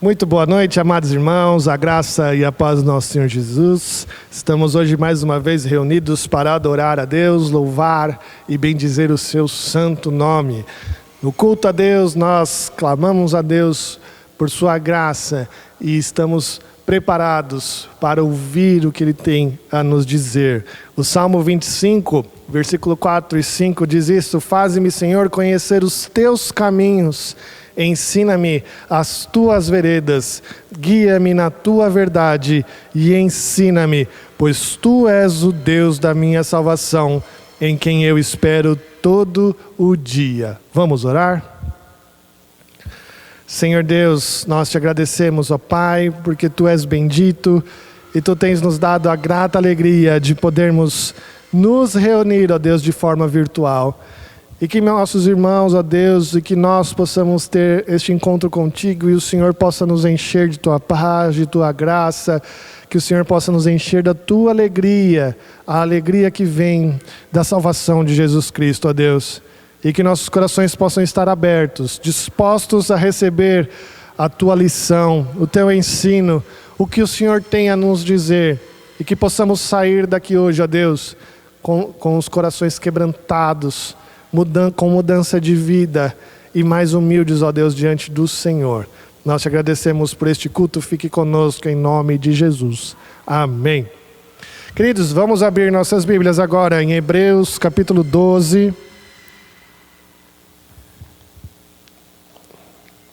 Muito boa noite, amados irmãos, a graça e a paz do nosso Senhor Jesus. Estamos hoje mais uma vez reunidos para adorar a Deus, louvar e bendizer o seu santo nome. No culto a Deus, nós clamamos a Deus por sua graça e estamos preparados para ouvir o que Ele tem a nos dizer. O Salmo 25, versículo 4 e 5 diz isso: Faze-me, Senhor, conhecer os teus caminhos. Ensina-me as tuas veredas, guia-me na tua verdade e ensina-me, pois tu és o Deus da minha salvação, em quem eu espero todo o dia. Vamos orar? Senhor Deus, nós te agradecemos, ó Pai, porque tu és bendito e tu tens nos dado a grata alegria de podermos nos reunir, ó Deus, de forma virtual. E que nossos irmãos, ó Deus, e que nós possamos ter este encontro contigo e o Senhor possa nos encher de tua paz, de tua graça, que o Senhor possa nos encher da tua alegria, a alegria que vem da salvação de Jesus Cristo, ó Deus. E que nossos corações possam estar abertos, dispostos a receber a tua lição, o teu ensino, o que o Senhor tem a nos dizer. E que possamos sair daqui hoje, ó Deus, com os corações quebrantados, com mudança de vida e mais humildes, ó Deus, diante do Senhor. Nós te agradecemos por este culto, fique conosco em nome de Jesus. Amém. Queridos, vamos abrir nossas Bíblias agora em Hebreus capítulo 12.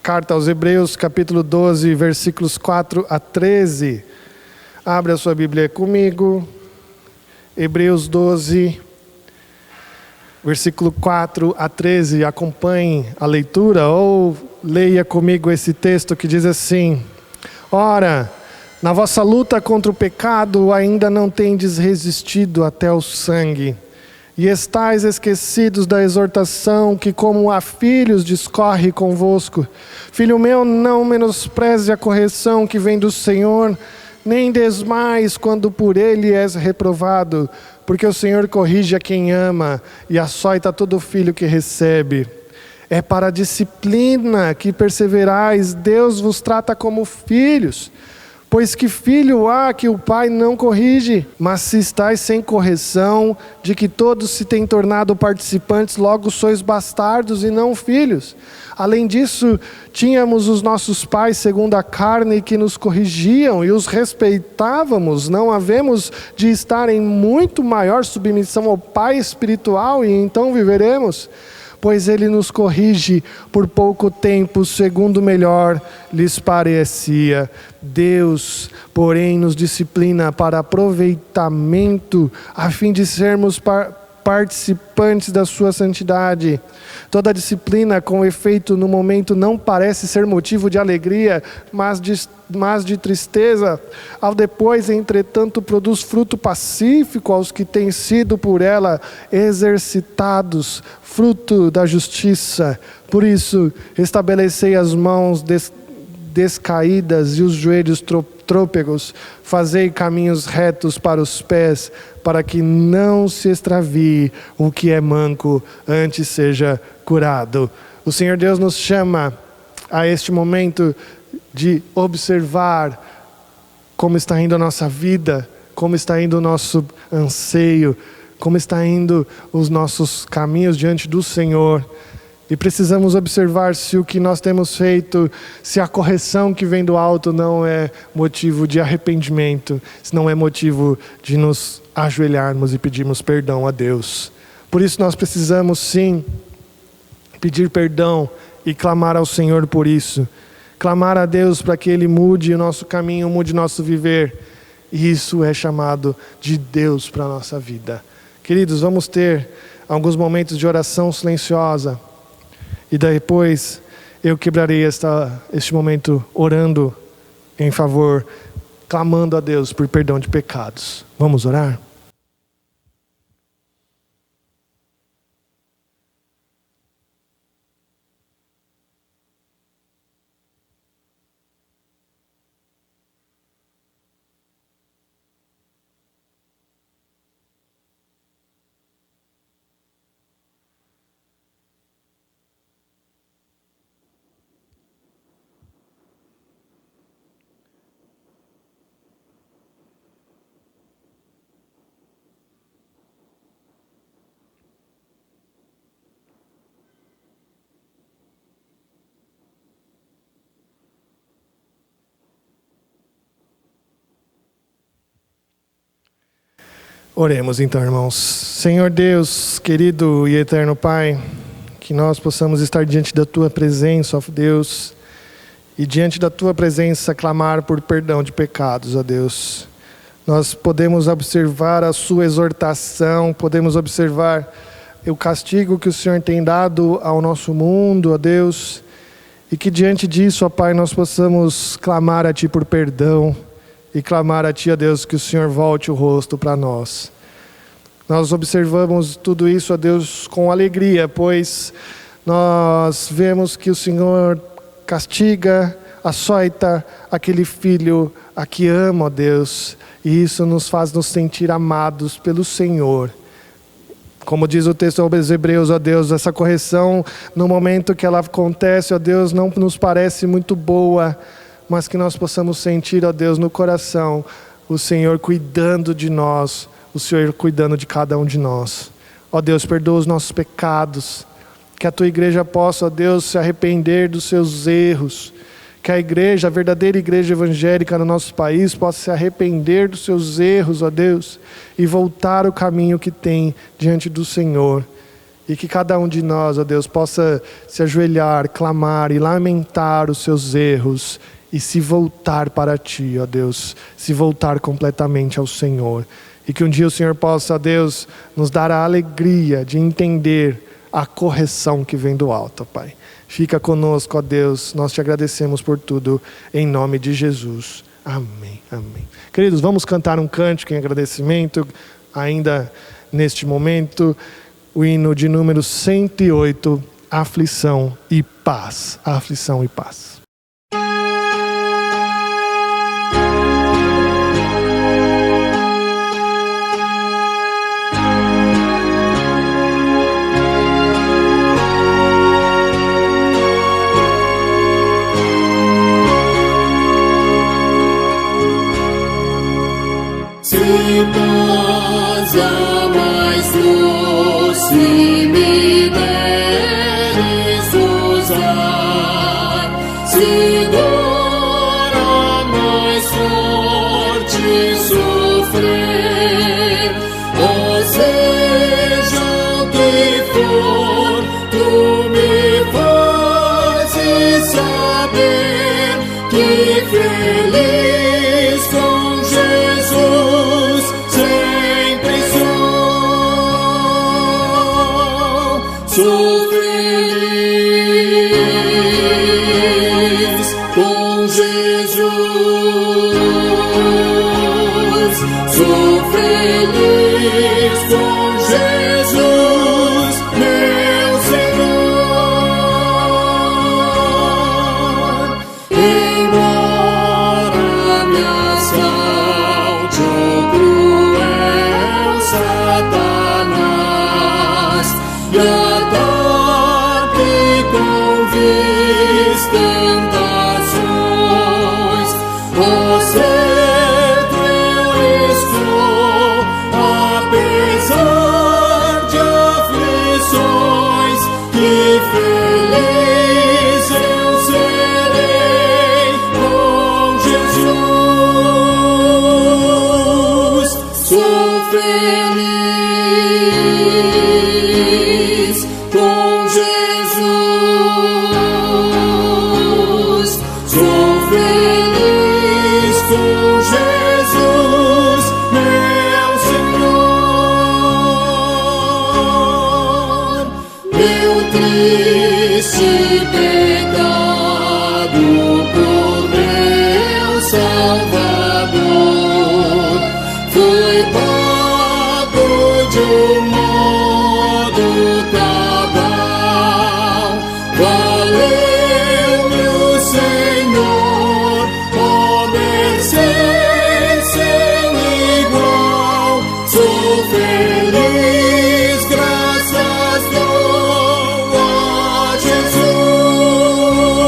Carta aos Hebreus capítulo 12, versículos 4 a 13. Abra a sua Bíblia comigo. Hebreus 12, versículo 4 a 13, acompanhe a leitura ou leia comigo esse texto que diz assim: Ora, na vossa luta contra o pecado ainda não tendes resistido até o sangue, e estais esquecidos da exortação que como a filhos discorre convosco. Filho meu, não menospreze a correção que vem do Senhor, nem desmais quando por ele és reprovado, porque o Senhor corrige a quem ama e açoita todo filho que recebe. É para a disciplina que perseverais, Deus vos trata como filhos. Pois que filho há que o pai não corrige? Mas se estáis sem correção, de que todos se têm tornado participantes, logo sois bastardos e não filhos. Além disso, tínhamos os nossos pais segundo a carne que nos corrigiam e os respeitávamos. Não havemos de estar em muito maior submissão ao Pai espiritual e então viveremos? Pois ele nos corrige por pouco tempo, segundo melhor lhes parecia. Deus, porém, nos disciplina para aproveitamento, a fim de sermos participantes da sua santidade. Toda disciplina, com efeito, no momento não parece ser motivo de alegria, mas de tristeza. Ao depois, entretanto, produz fruto pacífico aos que têm sido por ela exercitados, fruto da justiça. Por isso, estabelecei as mãos descaídas e os joelhos trôpegos, fazei caminhos retos para os pés, para que não se extravie o que é manco, antes seja curado. O Senhor Deus nos chama a este momento de observar como está indo a nossa vida, como está indo o nosso anseio, como está indo os nossos caminhos diante do Senhor. E precisamos observar se o que nós temos feito, se a correção que vem do alto não é motivo de arrependimento, se não é motivo de nos ajoelharmos e pedirmos perdão a Deus. Por isso nós precisamos sim pedir perdão e clamar ao Senhor por isso. Clamar a Deus para que Ele mude o nosso caminho, mude o nosso viver. E isso é chamado de Deus para a nossa vida. Queridos, vamos ter alguns momentos de oração silenciosa. E depois eu quebrarei este momento orando em favor, clamando a Deus por perdão de pecados. Vamos orar? Oremos então, irmãos. Senhor Deus, querido e eterno Pai, que nós possamos estar diante da Tua presença, ó Deus, e diante da Tua presença clamar por perdão de pecados, ó Deus. Nós podemos observar a Sua exortação, podemos observar o castigo que o Senhor tem dado ao nosso mundo, ó Deus, e que diante disso, ó Pai, nós possamos clamar a Ti por perdão, e clamar a Ti, ó Deus, que o Senhor volte o rosto para nós. Nós observamos tudo isso, ó Deus, com alegria, pois nós vemos que o Senhor castiga, açoita aquele filho a que ama, ó Deus, e isso nos faz nos sentir amados pelo Senhor. Como diz o texto aos Hebreus, ó Deus, essa correção, no momento que ela acontece, ó Deus, não nos parece muito boa, mas que nós possamos sentir, ó Deus, no coração, o Senhor cuidando de nós, o Senhor cuidando de cada um de nós. Ó Deus, perdoa os nossos pecados, que a Tua igreja possa, ó Deus, se arrepender dos seus erros, que a igreja, a verdadeira igreja evangélica no nosso país, possa se arrepender dos seus erros, ó Deus, e voltar ao caminho que tem diante do Senhor. E que cada um de nós, ó Deus, possa se ajoelhar, clamar e lamentar os seus erros, e se voltar para Ti, ó Deus, se voltar completamente ao Senhor. E que um dia o Senhor possa, ó Deus, nos dar a alegria de entender a correção que vem do alto, Pai. Fica conosco, ó Deus, nós Te agradecemos por tudo, em nome de Jesus. Amém, amém. Queridos, vamos cantar um cântico em agradecimento, ainda neste momento, o hino de número 108, Aflição e Paz. Aflição e Paz. Se paz a mais doce me deres usar, se dor a mais forte sofrer, ou seja o que for, Tu me fazes saber que feliz com Jesus sempre sou feliz com Jesus, sou feliz com Jesus, meu Senhor. Embora me assalte o cruel Satanás e ataque com vis tentações, ó certo eu estou, apesar de aflições, que feliz eu serei com Jesus. Sou feliz com Jesus, sou feliz com Jesus, meu Senhor. Meu triste pecado por meu Salvador foi pago de um modo cabal. Valeu-me o Senhor, ó mercê sem igual. Sou feliz, graças dou a Jesus.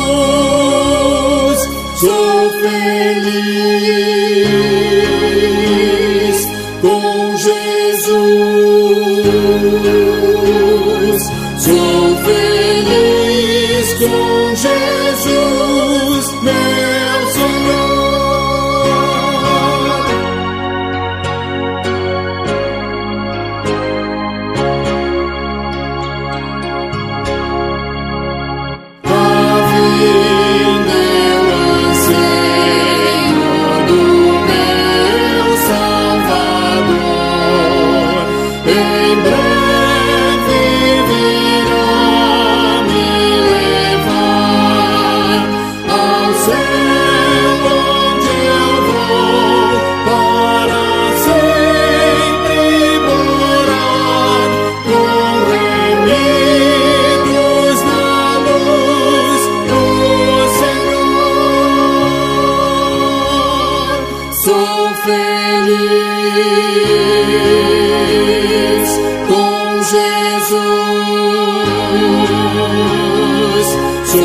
Sou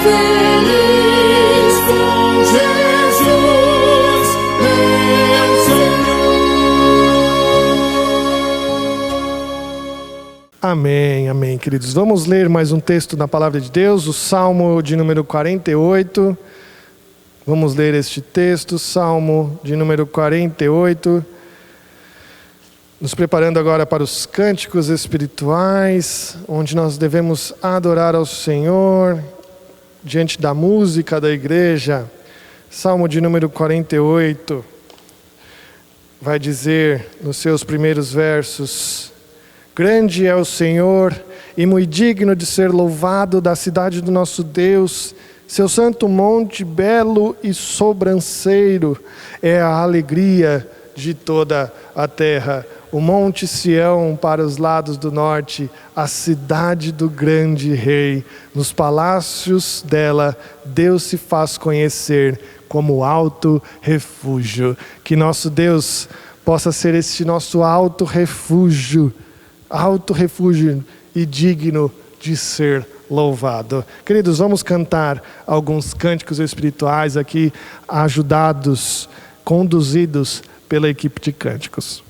feliz com Jesus, meu Senhor. Amém, amém, queridos. Vamos ler mais um texto na Palavra de Deus, o Salmo de número 48. Vamos ler este texto, Salmo de número 48. Nos preparando agora para os cânticos espirituais, onde nós devemos adorar ao Senhor, diante da música da igreja. Salmo de número 48, vai dizer nos seus primeiros versos: grande é o Senhor e muito digno de ser louvado da cidade do nosso Deus. Seu santo monte belo e sobranceiro é a alegria de toda a terra. O monte Sião para os lados do norte, a cidade do grande rei. Nos palácios dela, Deus se faz conhecer como alto refúgio. Que nosso Deus possa ser este nosso alto refúgio e digno de ser louvado. Queridos, vamos cantar alguns cânticos espirituais aqui, ajudados, conduzidos pela equipe de cânticos.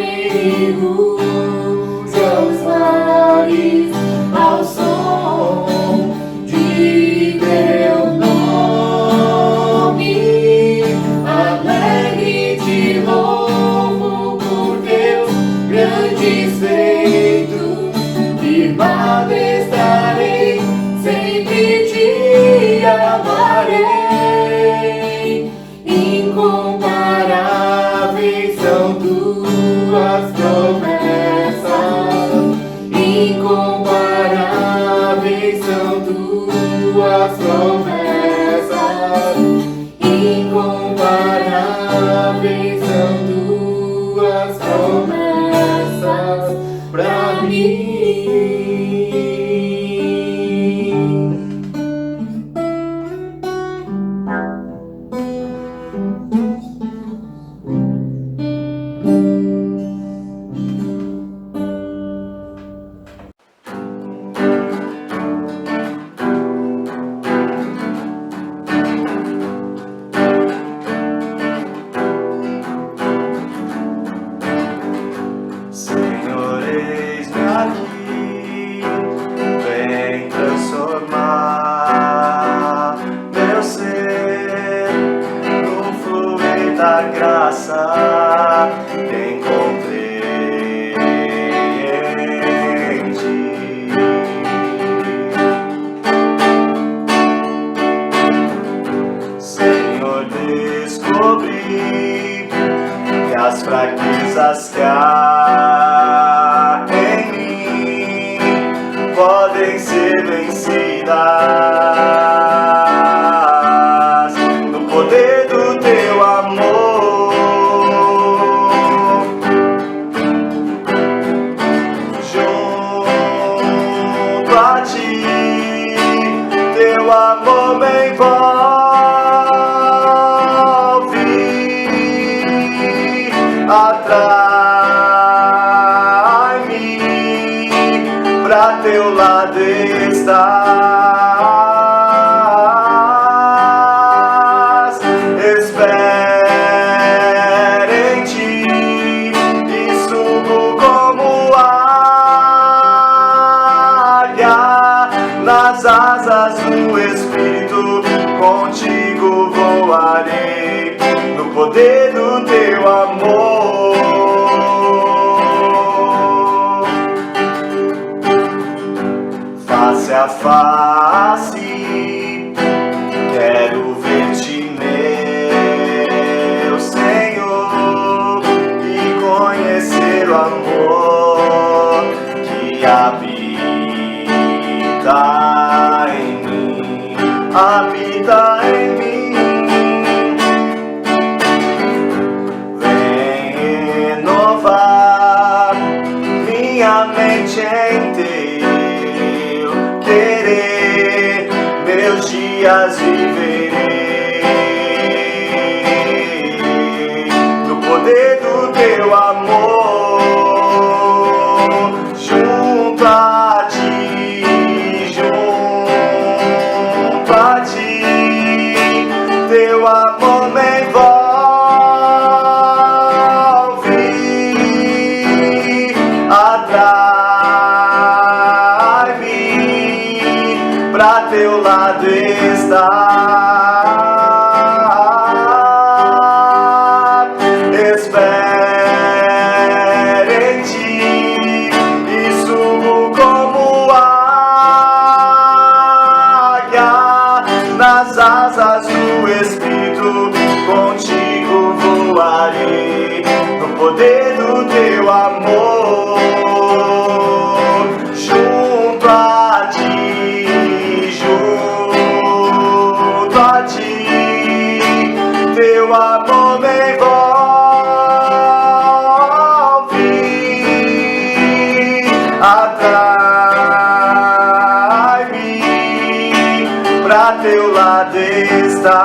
Prostrem-nos aos mares, ao som amarei. Incomparáveis são tuas promessas. Incomparáveis são tuas promessas. Incomparáveis são tuas promessas pra mim. Senhor, eis-me aqui, vem transformar meu ser no fluir da graça que encontrei em ti. Senhor, descobri que as fraquezas que há em mim podem ser vencidas no poder do teu amor. Junto a ti, teu amor me envolve, atrai-me, pra teu lado estás. Espero em ti e subo como águia nas asas do Espírito. Contigo voarei no poder do teu amor. Face a face, quero ver-te, meu Senhor, e conhecer o amor que habita em mim, habita em mim. Vem renovar minha mente em teu querer, meus dias viverei no poder do teu amor. Junto a ti, junto a ti, teu amor me envolve, atrai-me, pra teu lado estar. Espero em ti e subo como águia nas asas do Espírito. Contigo voarei no poder do teu amor. Junto a ti, junto a ti, teu amor me envolve, atrai-me, pra teu lado estar.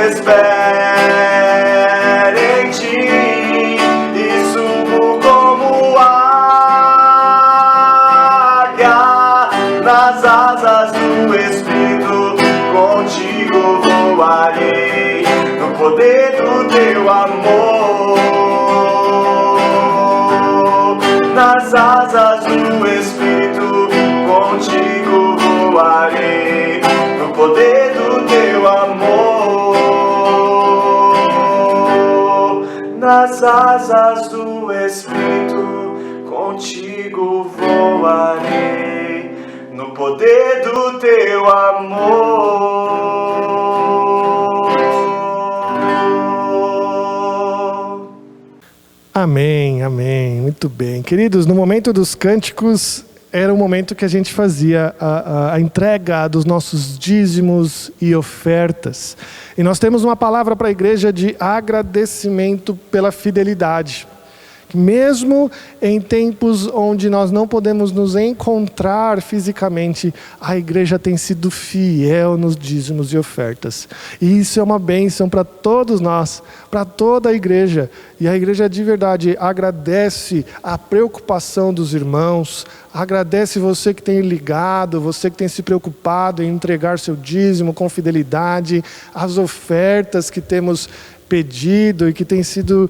Espero em ti e subo como águia nas asas do Espírito. Contigo voarei no poder do teu amor. Nas asas do Espírito, contigo voarei no poder do teu amor. Nas asas do Espírito, contigo voarei. no poder do teu amor. Amém, amém. Muito bem. Queridos, no momento dos cânticos, era o momento que a gente fazia a entrega dos nossos dízimos e ofertas. E nós temos uma palavra para a igreja de agradecimento pela fidelidade. Mesmo em tempos onde nós não podemos nos encontrar fisicamente, a igreja tem sido fiel nos dízimos e ofertas. E isso é uma bênção para todos nós, para toda a igreja. E a igreja de verdade agradece a preocupação dos irmãos, agradece você que tem ligado, você que tem se preocupado em entregar seu dízimo com fidelidade, as ofertas que temos pedido e que tem sido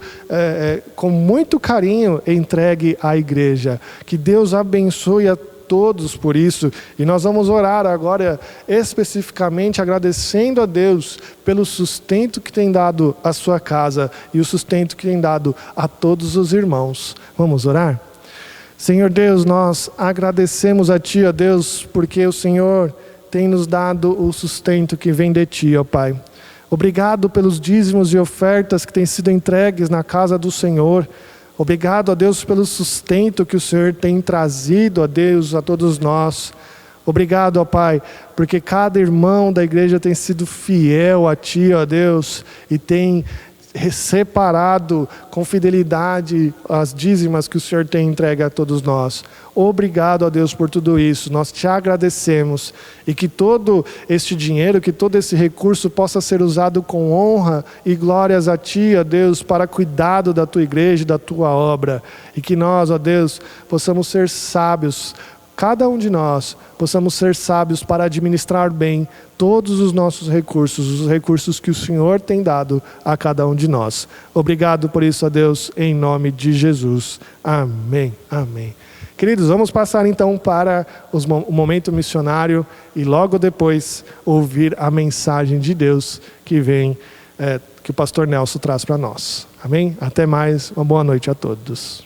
com muito carinho entregue à igreja. Que Deus abençoe a todos por isso. E nós vamos orar agora especificamente agradecendo a Deus pelo sustento que tem dado à sua casa e o sustento que tem dado a todos os irmãos. Vamos orar? Senhor Deus, nós agradecemos a Ti, ó Deus, porque o Senhor tem nos dado o sustento que vem de Ti, ó Pai. Obrigado pelos dízimos e ofertas que têm sido entregues na casa do Senhor. Obrigado, ó Deus, pelo sustento que o Senhor tem trazido, ó Deus, a todos nós. Obrigado, ó Pai, porque cada irmão da igreja tem sido fiel a Ti, ó Deus, e tem separado com fidelidade as dízimas que o Senhor tem entregue a todos nós. Obrigado, ó Deus, por tudo isso. Nós te agradecemos e que todo este dinheiro, que todo esse recurso possa ser usado com honra e glórias a Ti, ó Deus, para cuidado da Tua igreja, da Tua obra. E que nós, ó Deus, possamos ser sábios, cada um de nós, possamos ser sábios para administrar bem todos os nossos recursos, os recursos que o Senhor tem dado a cada um de nós. Obrigado por isso, ó Deus, em nome de Jesus. Amém, amém. Queridos, vamos passar então para o momento missionário e logo depois ouvir a mensagem de Deus que vem, que o pastor Nelson traz para nós. Amém? Até mais, uma boa noite a todos.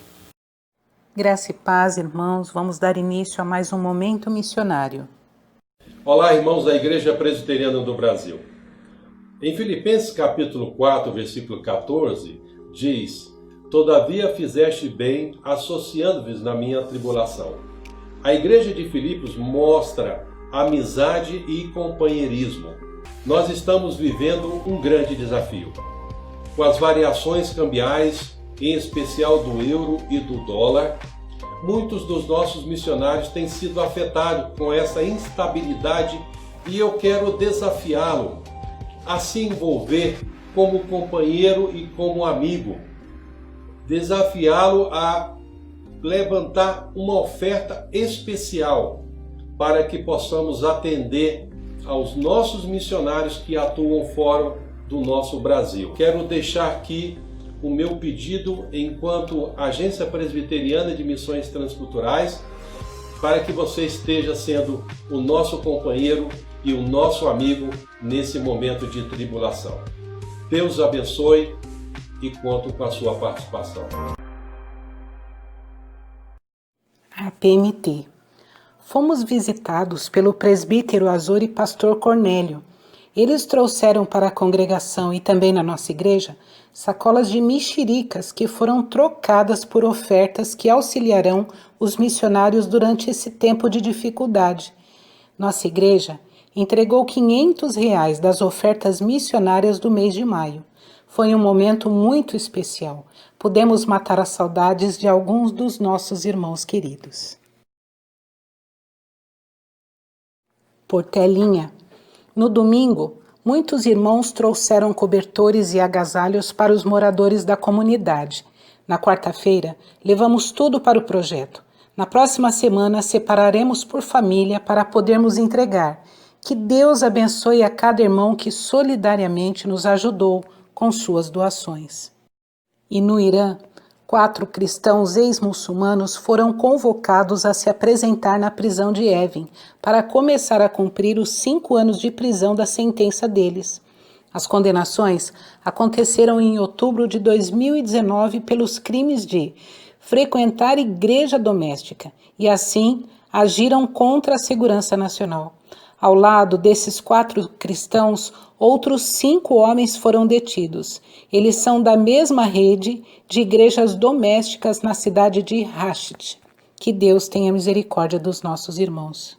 Graça e paz, irmãos, vamos dar início a mais um momento missionário. Olá, irmãos da Igreja Presbiteriana do Brasil. Em Filipenses capítulo 4, versículo 14, diz: Todavia fizeste bem, associando-vos na minha tribulação. A igreja de Filipos mostra amizade e companheirismo. Nós estamos vivendo um grande desafio. Com as variações cambiais, em especial do euro e do dólar, muitos dos nossos missionários têm sido afetados com essa instabilidade e eu quero desafiá-lo a se envolver como companheiro e como amigo. Desafiá-lo a levantar uma oferta especial para que possamos atender aos nossos missionários que atuam fora do nosso Brasil. Quero deixar aqui o meu pedido enquanto Agência Presbiteriana de Missões Transculturais para que você esteja sendo o nosso companheiro e o nosso amigo nesse momento de tribulação. Deus abençoe e conto com a sua participação. A PMT. Fomos visitados pelo presbítero Azor e pastor Cornélio. Eles trouxeram para a congregação e também na nossa igreja sacolas de mexericas que foram trocadas por ofertas que auxiliarão os missionários durante esse tempo de dificuldade. Nossa igreja entregou R$500 das ofertas missionárias do mês de maio. Foi um momento muito especial. Pudemos matar as saudades de alguns dos nossos irmãos queridos. Portelinha. No domingo, muitos irmãos trouxeram cobertores e agasalhos para os moradores da comunidade. Na quarta-feira, levamos tudo para o projeto. Na próxima semana, separaremos por família para podermos entregar. Que Deus abençoe a cada irmão que solidariamente nos ajudou com suas doações. E no Irã, 4 cristãos ex-muçulmanos foram convocados a se apresentar na prisão de Evin para começar a cumprir os 5 anos de prisão da sentença deles. As condenações aconteceram em outubro de 2019 pelos crimes de frequentar igreja doméstica e, assim, agiram contra a segurança nacional. Ao lado desses 4 cristãos, outros 5 homens foram detidos. Eles são da mesma rede de igrejas domésticas na cidade de Rashid. Que Deus tenha misericórdia dos nossos irmãos.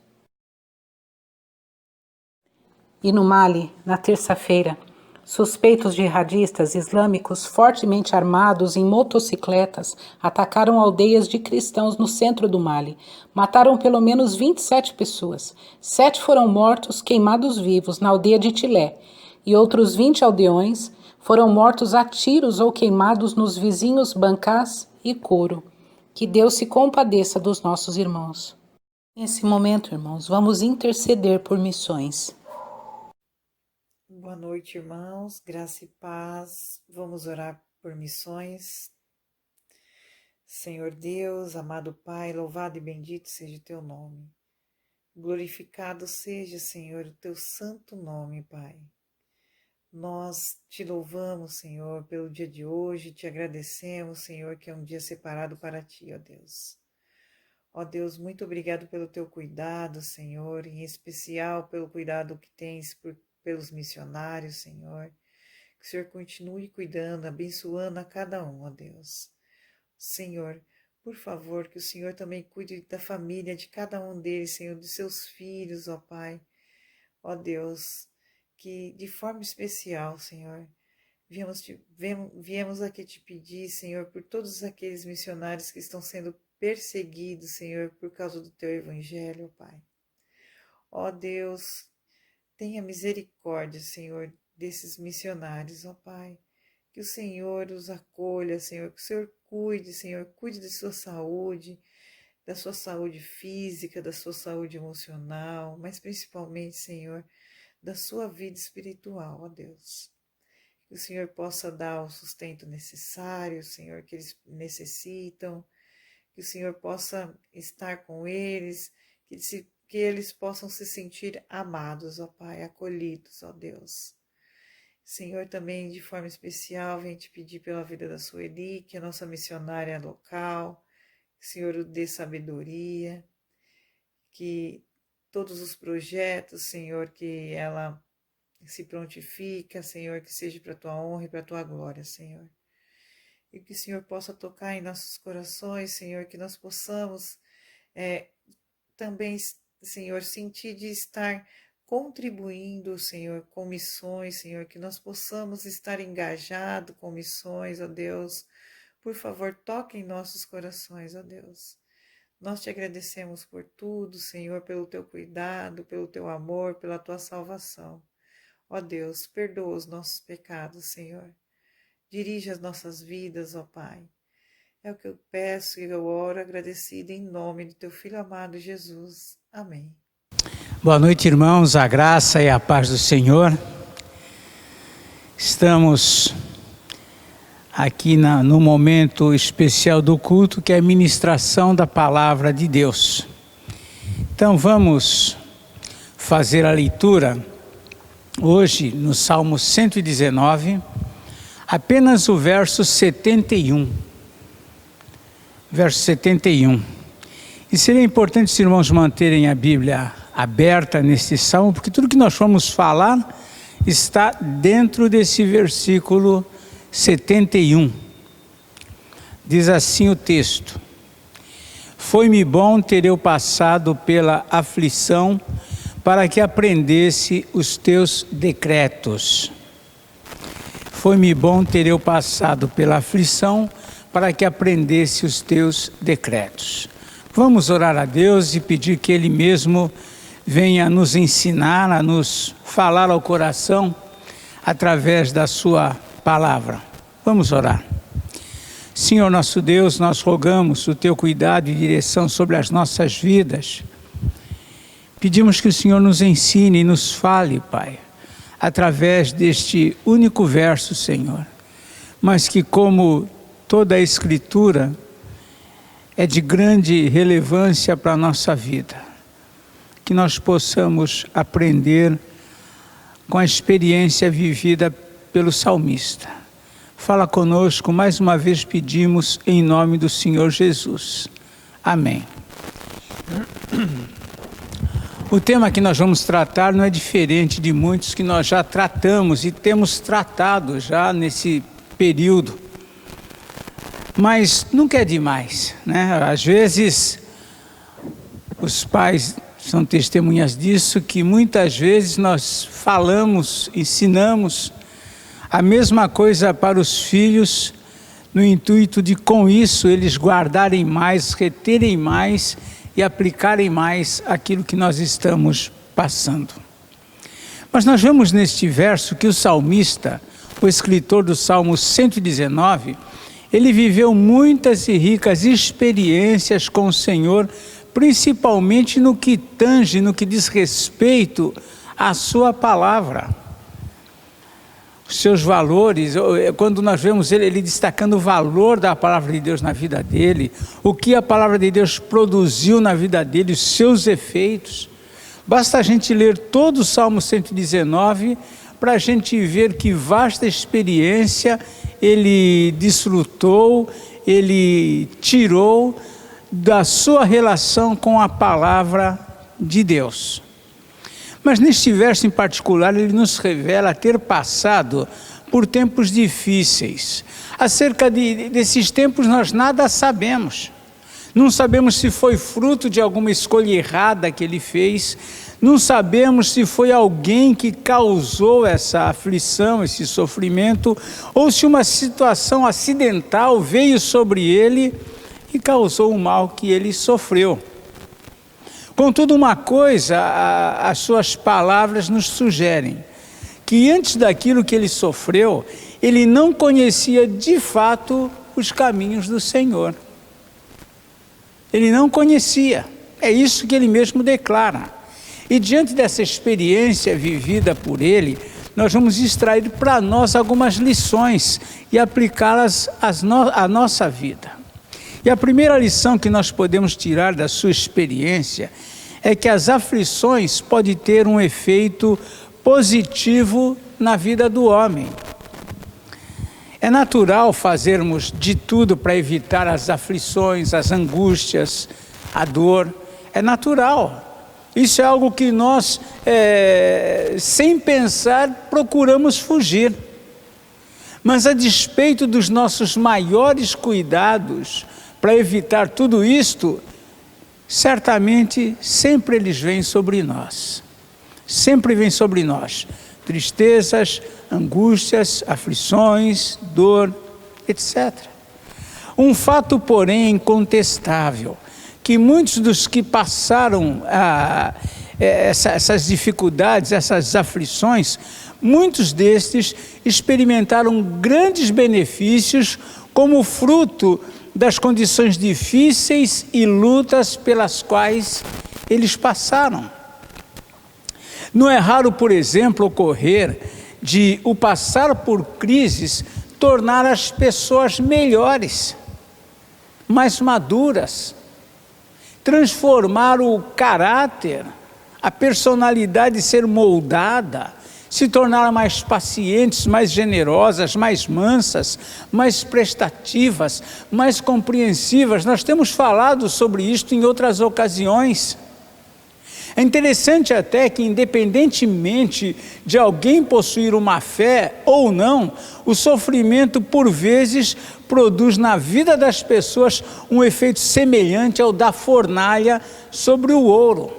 E no Mali, na terça-feira, suspeitos jihadistas islâmicos fortemente armados em motocicletas atacaram aldeias de cristãos no centro do Mali. Mataram pelo menos 27 pessoas. 7 foram mortos queimados vivos na aldeia de Tilé e outros 20 aldeões foram mortos a tiros ou queimados nos vizinhos Bancás e Coro. Que Deus se compadeça dos nossos irmãos. Nesse momento, irmãos, vamos interceder por missões. Boa noite, irmãos, graça e paz. Vamos orar por missões. Senhor Deus, amado Pai, louvado e bendito seja o teu nome. Glorificado seja, Senhor, o teu santo nome, Pai. Nós te louvamos, Senhor, pelo dia de hoje, te agradecemos, Senhor, que é um dia separado para ti, ó Deus. Ó Deus, muito obrigado pelo teu cuidado, Senhor, em especial pelo cuidado que tens pelos missionários, Senhor. Que o Senhor continue cuidando, abençoando a cada um, ó Deus. Senhor, por favor, que o Senhor também cuide da família de cada um deles, Senhor, dos seus filhos, ó Pai. Ó Deus, que de forma especial, Senhor, viemos aqui te pedir, Senhor, por todos aqueles missionários que estão sendo perseguidos, Senhor, por causa do teu evangelho, ó Pai. Ó Deus, tenha misericórdia, Senhor, desses missionários, ó Pai. Que o Senhor os acolha, Senhor, que o Senhor cuide de sua saúde física, da sua saúde emocional, mas principalmente, Senhor, da sua vida espiritual, ó Deus. Que o Senhor possa dar o sustento necessário, Senhor, que eles necessitam, que o Senhor possa estar com eles, que eles possam se sentir amados, ó Pai, acolhidos, ó Deus. Senhor, também de forma especial, venho te pedir pela vida da Sueli, que é a nossa missionária local, que o Senhor o dê sabedoria, que todos os projetos, Senhor, que ela se prontifica, Senhor, que seja para a tua honra e para a tua glória, Senhor. E que o Senhor possa tocar em nossos corações, Senhor, que nós possamos também, Senhor, sentir de estar contribuindo, Senhor, com missões, Senhor, que nós possamos estar engajados com missões, ó Deus. Por favor, toque em nossos corações, ó Deus. Nós te agradecemos por tudo, Senhor, pelo teu cuidado, pelo teu amor, pela tua salvação. Ó Deus, perdoa os nossos pecados, Senhor. Dirige as nossas vidas, ó Pai. É o que eu peço e eu oro agradecido em nome do teu Filho amado Jesus. Amém. Boa noite, irmãos, a graça e a paz do Senhor. Estamos aqui no momento especial do culto, que é a ministração da palavra de Deus. Então vamos fazer a leitura hoje no Salmo 119, apenas o verso 71. Verso 71. E seria importante os irmãos manterem a Bíblia aberta nesse salmo, porque tudo que nós vamos falar está dentro desse versículo 71. Diz assim o texto: Foi-me bom ter eu passado pela aflição, para que aprendesse os teus decretos. Foi-me bom ter eu passado pela aflição, para que aprendesse os teus decretos. Vamos orar a Deus e pedir que Ele mesmo venha nos ensinar, a nos falar ao coração através da sua palavra. Vamos orar. Senhor nosso Deus, nós rogamos o teu cuidado e direção sobre as nossas vidas. Pedimos que o Senhor nos ensine e nos fale, Pai, através deste único verso, Senhor, mas que, como toda a Escritura, é de grande relevância para a nossa vida, que nós possamos aprender com a experiência vivida pelo salmista. Fala conosco, mais uma vez pedimos em nome do Senhor Jesus. Amém. O tema que nós vamos tratar não é diferente de muitos que nós já tratamos e temos tratado já nesse período. Mas nunca é demais, né? Às vezes, os pais são testemunhas disso, que muitas vezes nós falamos, ensinamos a mesma coisa para os filhos, no intuito de, com isso, eles guardarem mais, reterem mais e aplicarem mais aquilo que nós estamos passando. Mas nós vemos neste verso que o salmista, o escritor do Salmo 119, ele viveu muitas e ricas experiências com o Senhor, principalmente no que tange, no que diz respeito à sua palavra. Os seus valores, quando nós vemos ele destacando o valor da palavra de Deus na vida dele, o que a palavra de Deus produziu na vida dele, os seus efeitos. Basta a gente ler todo o Salmo 119 para a gente ver que vasta experiência ele desfrutou, ele tirou da sua relação com a palavra de Deus. Mas neste verso em particular, ele nos revela ter passado por tempos difíceis. Acerca desses tempos nós nada sabemos. Não sabemos se foi fruto de alguma escolha errada que ele fez. Não sabemos se foi alguém que causou essa aflição, esse sofrimento, ou se uma situação acidental veio sobre ele e causou o mal que ele sofreu. Contudo, uma coisa, as suas palavras nos sugerem, que antes daquilo que ele sofreu, ele não conhecia de fato os caminhos do Senhor. Ele não conhecia, é isso que ele mesmo declara. E diante dessa experiência vivida por ele, nós vamos extrair para nós algumas lições e aplicá-las à nossa vida. E a primeira lição que nós podemos tirar da sua experiência é que as aflições podem ter um efeito positivo na vida do homem. É natural fazermos de tudo para evitar as aflições, as angústias, a dor. É natural. Isso é algo que nós, sem pensar, procuramos fugir. Mas a despeito dos nossos maiores cuidados para evitar tudo isto, certamente sempre eles vêm sobre nós. Sempre vêm sobre nós. Tristezas, angústias, aflições, dor, etc. Um fato, porém, incontestável, que muitos dos que passaram essas dificuldades, essas aflições, muitos destes experimentaram grandes benefícios como fruto das condições difíceis e lutas pelas quais eles passaram. Não é raro, por exemplo, ocorrer de o passar por crises tornar as pessoas melhores, mais maduras, transformar o caráter, a personalidade ser moldada, se tornar mais pacientes, mais generosas, mais mansas, mais prestativas, mais compreensivas. Nós temos falado sobre isto em outras ocasiões. É interessante até que, independentemente de alguém possuir uma fé ou não, o sofrimento, por vezes, produz na vida das pessoas um efeito semelhante ao da fornalha sobre o ouro,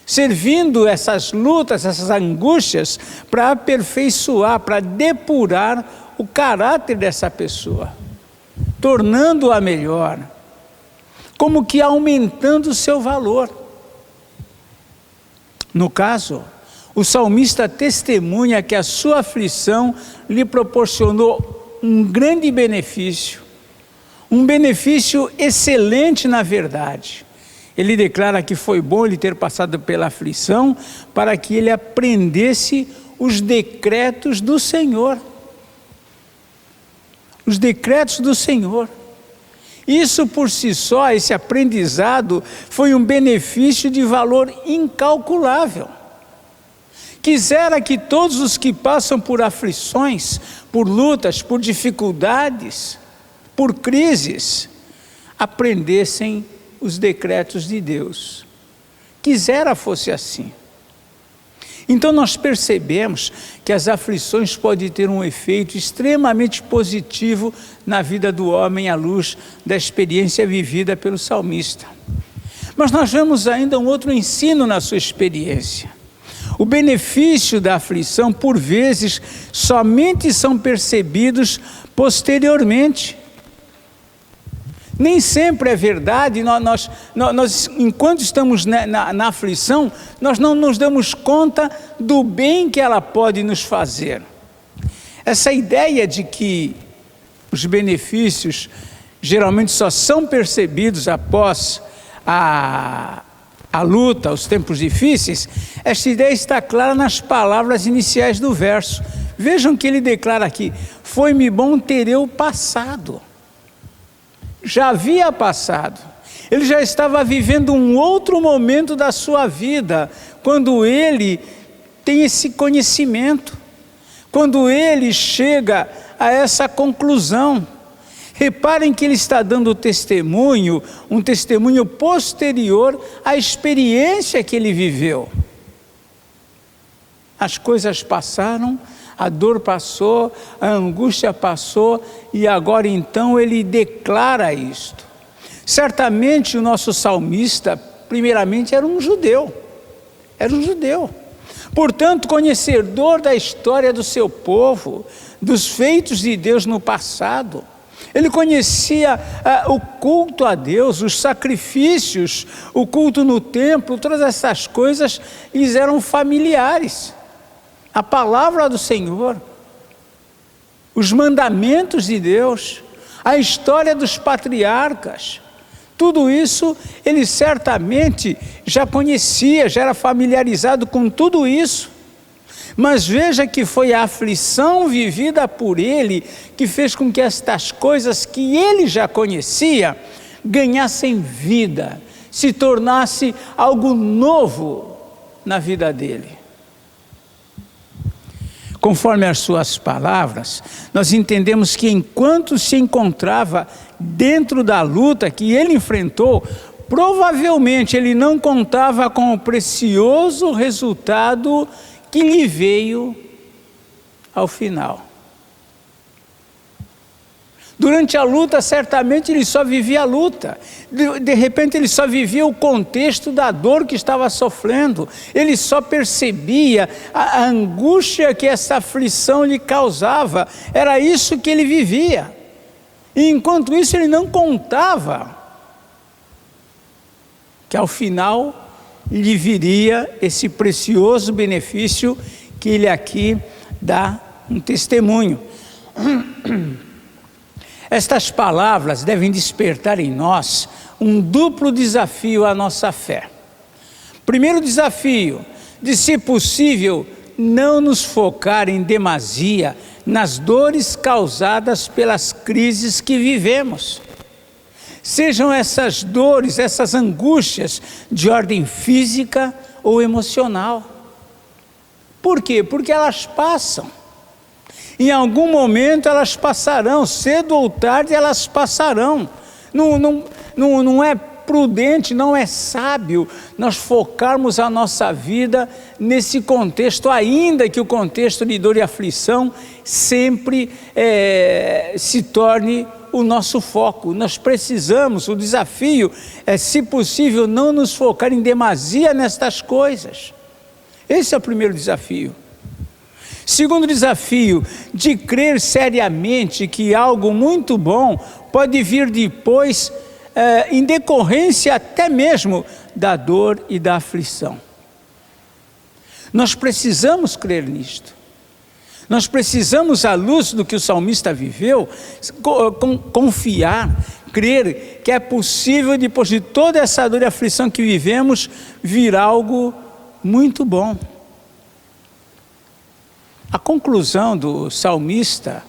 servindo essas lutas, essas angústias, para aperfeiçoar, para depurar o caráter dessa pessoa, tornando-a melhor, como que aumentando o seu valor. No caso, o salmista testemunha que a sua aflição lhe proporcionou um grande benefício, um benefício excelente na verdade. Ele declara que foi bom ele ter passado pela aflição para que ele aprendesse os decretos do Senhor. Os decretos do Senhor. Isso por si só, esse aprendizado, foi um benefício de valor incalculável. Quisera que todos os que passam por aflições, por lutas, por dificuldades, por crises, aprendessem os decretos de Deus, quisera fosse assim. Então nós percebemos que as aflições podem ter um efeito extremamente positivo na vida do homem à luz da experiência vivida pelo salmista. Mas nós vemos ainda um outro ensino na sua experiência. O benefício da aflição, por vezes, somente são percebidos posteriormente. Nem sempre é verdade, nós enquanto estamos na aflição, nós não nos damos conta do bem que ela pode nos fazer. Essa ideia de que os benefícios geralmente só são percebidos após a luta, os tempos difíceis, esta ideia está clara nas palavras iniciais do verso. Vejam que ele declara aqui: foi-me bom ter eu passado. Já havia passado, ele já estava vivendo um outro momento da sua vida, quando ele tem esse conhecimento, quando ele chega a essa conclusão. Reparem que ele está dando testemunho, um testemunho posterior à experiência que ele viveu. As coisas passaram, a dor passou, a angústia passou, e agora então ele declara isto. Certamente o nosso salmista, primeiramente, era um judeu. Portanto, conhecedor da história do seu povo, dos feitos de Deus no passado. Ele conhecia o culto a Deus, os sacrifícios, o culto no templo, todas essas coisas lhes eram familiares. A palavra do Senhor, os mandamentos de Deus, a história dos patriarcas, tudo isso ele certamente já conhecia, já era familiarizado com tudo isso. Mas veja que foi a aflição vivida por ele que fez com que estas coisas que ele já conhecia ganhassem vida, se tornasse algo novo na vida dele. Conforme as suas palavras, nós entendemos que enquanto se encontrava dentro da luta que ele enfrentou, provavelmente ele não contava com o precioso resultado que lhe veio ao final. Durante a luta, certamente ele só vivia a luta. De repente ele só vivia o contexto da dor que estava sofrendo. Ele só percebia a angústia que essa aflição lhe causava. Era isso que ele vivia. E enquanto isso ele não contava que ao final lhe viria esse precioso benefício que ele aqui dá um testemunho. Estas palavras devem despertar em nós um duplo desafio à nossa fé. Primeiro desafio, de se possível, não nos focar em demasia nas dores causadas pelas crises que vivemos. Sejam essas dores, essas angústias de ordem física ou emocional. Por quê? Porque elas passam. Em algum momento elas passarão, cedo ou tarde elas passarão. Não é prudente, não é sábio nós focarmos a nossa vida nesse contexto, ainda que o contexto de dor e aflição sempre se torne o nosso foco. Nós precisamos, o desafio é, se possível, não nos focar em demasia nestas coisas. Esse é o primeiro desafio. Segundo desafio, de crer seriamente que algo muito bom pode vir depois, em decorrência até mesmo da dor e da aflição. Nós precisamos crer nisto. Nós precisamos, à luz do que o salmista viveu, confiar, crer que é possível, depois de toda essa dor e aflição que vivemos, vir algo muito bom. A conclusão do salmista,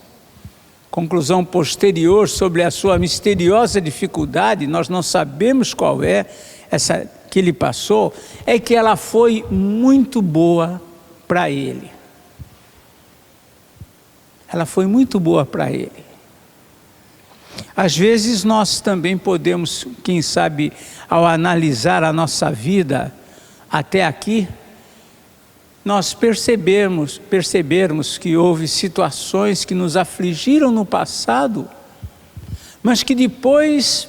conclusão posterior sobre a sua misteriosa dificuldade, nós não sabemos qual é essa que ele passou, é que ela foi muito boa para ele. Ela foi muito boa para ele. Às vezes nós também podemos, quem sabe, ao analisar a nossa vida, até aqui, nós percebermos que houve situações que nos afligiram no passado, mas que depois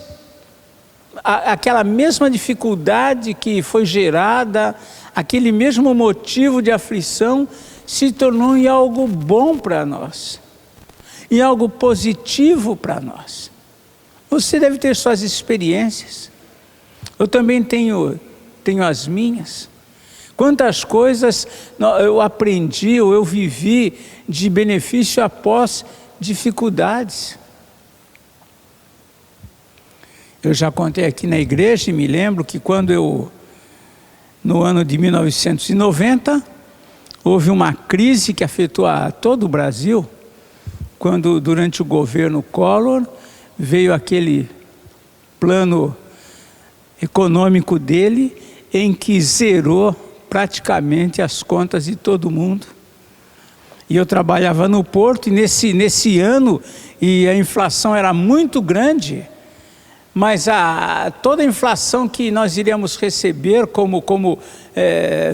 aquela mesma dificuldade que foi gerada, aquele mesmo motivo de aflição, se tornou em algo bom para nós, em algo positivo para nós. Você deve ter suas experiências, eu também tenho as minhas. Quantas coisas eu aprendi ou eu vivi de benefício após dificuldades. Eu já contei aqui na igreja e me lembro que no ano de 1990, houve uma crise que afetou a todo o Brasil, quando durante o governo Collor veio aquele plano econômico dele, em que zerou praticamente as contas de todo mundo. E eu trabalhava no Porto, e nesse ano, e a inflação era muito grande, mas toda a inflação que nós iríamos receber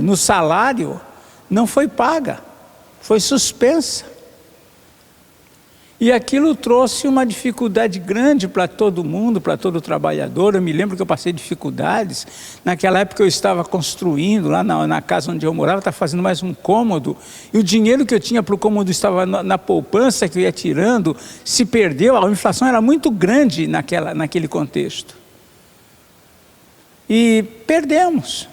no salário, não foi paga, foi suspensa. E aquilo trouxe uma dificuldade grande para todo mundo, para todo trabalhador. Eu me lembro que eu passei dificuldades. Naquela época eu estava construindo, lá na casa onde eu morava, estava fazendo mais um cômodo. E o dinheiro que eu tinha para o cômodo estava na poupança que eu ia tirando, se perdeu. A inflação era muito grande naquele contexto. E perdemos.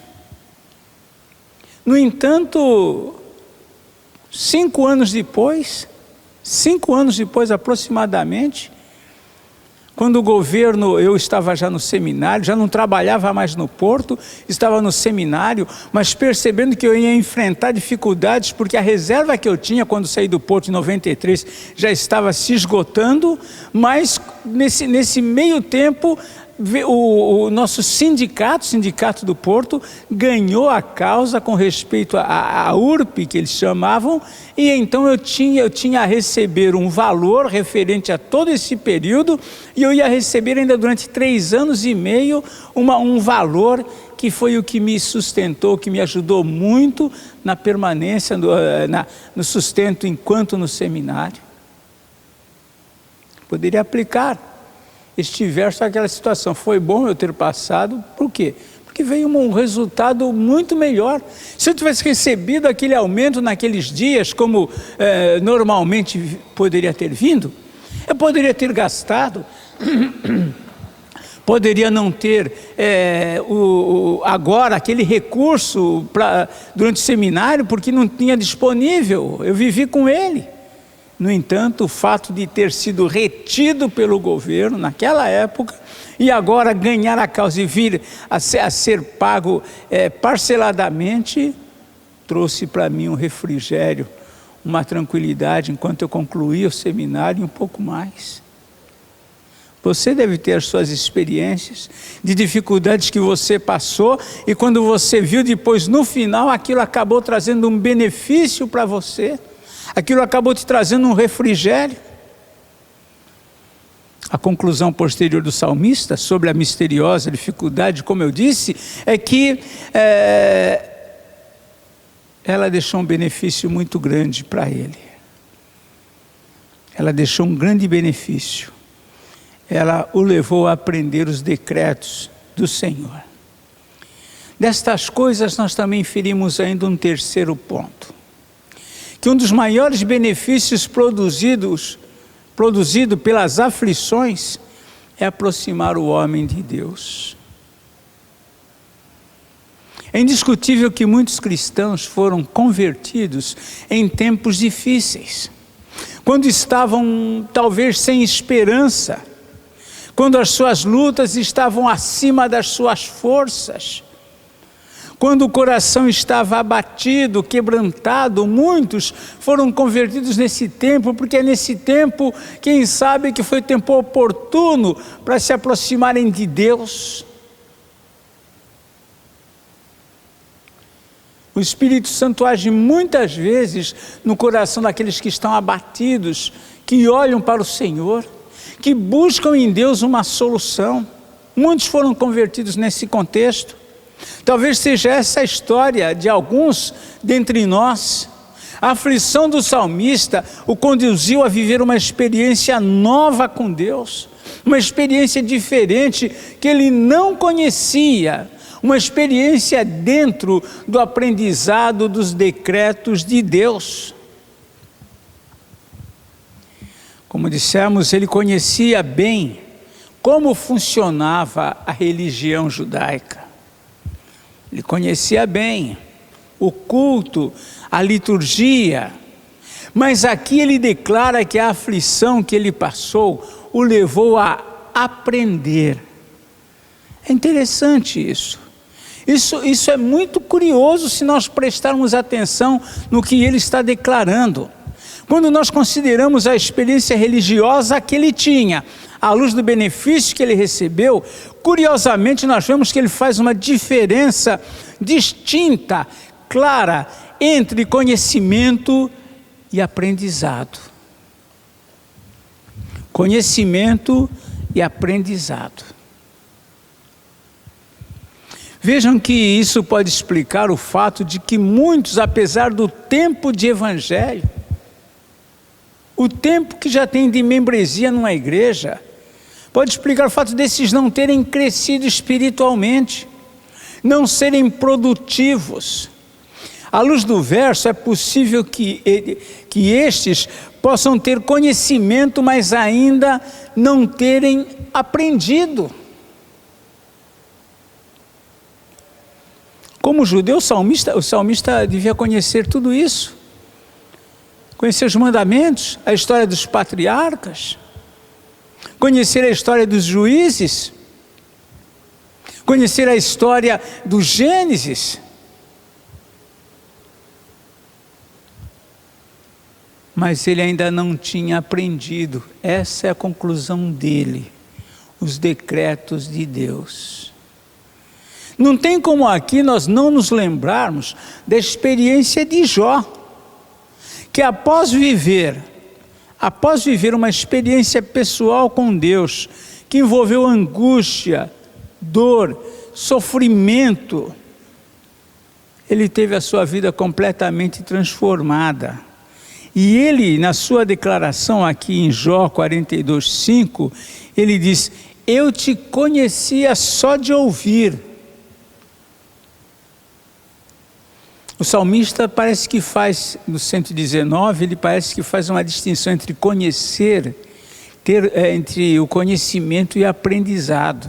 No entanto, 5 anos depois aproximadamente, quando o governo, eu estava já no seminário, já não trabalhava mais no Porto, estava no seminário, mas percebendo que eu ia enfrentar dificuldades, porque a reserva que eu tinha quando saí do Porto em 93 já estava se esgotando, mas nesse meio tempo, o nosso sindicato do Porto, ganhou a causa com respeito à URP, que eles chamavam, e então eu tinha a receber um valor referente a todo esse período, e eu ia receber ainda durante 3 anos e meio um valor que foi o que me sustentou, que me ajudou muito na permanência, no sustento enquanto no seminário. Poderia aplicar este verso àquela situação. Foi bom eu ter passado, por quê? Porque veio um resultado muito melhor. Se eu tivesse recebido aquele aumento naqueles dias, como normalmente poderia ter vindo, eu poderia ter gastado, poderia não ter agora aquele recurso durante o seminário, porque não tinha disponível, eu vivi com ele. No entanto, o fato de ter sido retido pelo governo naquela época e agora ganhar a causa e vir a ser pago parceladamente, trouxe para mim um refrigério, uma tranquilidade enquanto eu concluía o seminário e um pouco mais. Você deve ter as suas experiências de dificuldades que você passou e quando você viu depois no final, aquilo acabou trazendo um benefício para você. Aquilo acabou te trazendo um refrigério. A conclusão posterior do salmista sobre a misteriosa dificuldade, como eu disse, é que ela deixou um benefício muito grande para ele. Ela deixou um grande benefício. Ela o levou a aprender os decretos do Senhor. Destas coisas nós também inferimos ainda um terceiro ponto. Que um dos maiores benefícios produzido pelas aflições é aproximar o homem de Deus. É indiscutível que muitos cristãos foram convertidos em tempos difíceis, quando estavam talvez sem esperança, quando as suas lutas estavam acima das suas forças, quando o coração estava abatido, quebrantado. Muitos foram convertidos nesse tempo, porque é nesse tempo, quem sabe, que foi tempo oportuno para se aproximarem de Deus. O Espírito Santo age muitas vezes no coração daqueles que estão abatidos, que olham para o Senhor, que buscam em Deus uma solução. Muitos foram convertidos nesse contexto. Talvez seja essa a história de alguns dentre nós. A aflição do salmista o conduziu a viver uma experiência nova com Deus, uma experiência diferente que ele não conhecia, uma experiência dentro do aprendizado dos decretos de Deus. Como dissemos, ele conhecia bem como funcionava a religião judaica. Ele conhecia bem o culto, a liturgia, mas aqui ele declara que a aflição que ele passou o levou a aprender. É interessante isso. Isso é muito curioso se nós prestarmos atenção no que ele está declarando. Quando nós consideramos a experiência religiosa que ele tinha, à luz do benefício que ele recebeu, curiosamente nós vemos que ele faz uma diferença distinta, clara, entre conhecimento e aprendizado. Conhecimento e aprendizado. Vejam que isso pode explicar o fato de que muitos, apesar do tempo de evangelho, o tempo que já tem de membresia numa igreja, pode explicar o fato desses não terem crescido espiritualmente, não serem produtivos. À luz do verso, é possível que estes possam ter conhecimento, mas ainda não terem aprendido. Como judeu, o salmista devia conhecer tudo isso. Conhecer os mandamentos, a história dos patriarcas, conhecer a história dos juízes, conhecer a história do Gênesis. Mas ele ainda não tinha aprendido, essa é a conclusão dele, os decretos de Deus. Não tem como aqui nós não nos lembrarmos da experiência de Jó, que após viver uma experiência pessoal com Deus, que envolveu angústia, dor, sofrimento, ele teve a sua vida completamente transformada. E ele, na sua declaração aqui em Jó 42:5, ele diz: eu te conhecia só de ouvir. O salmista parece que faz, no 119, ele parece que faz uma distinção entre conhecer, entre o conhecimento e aprendizado.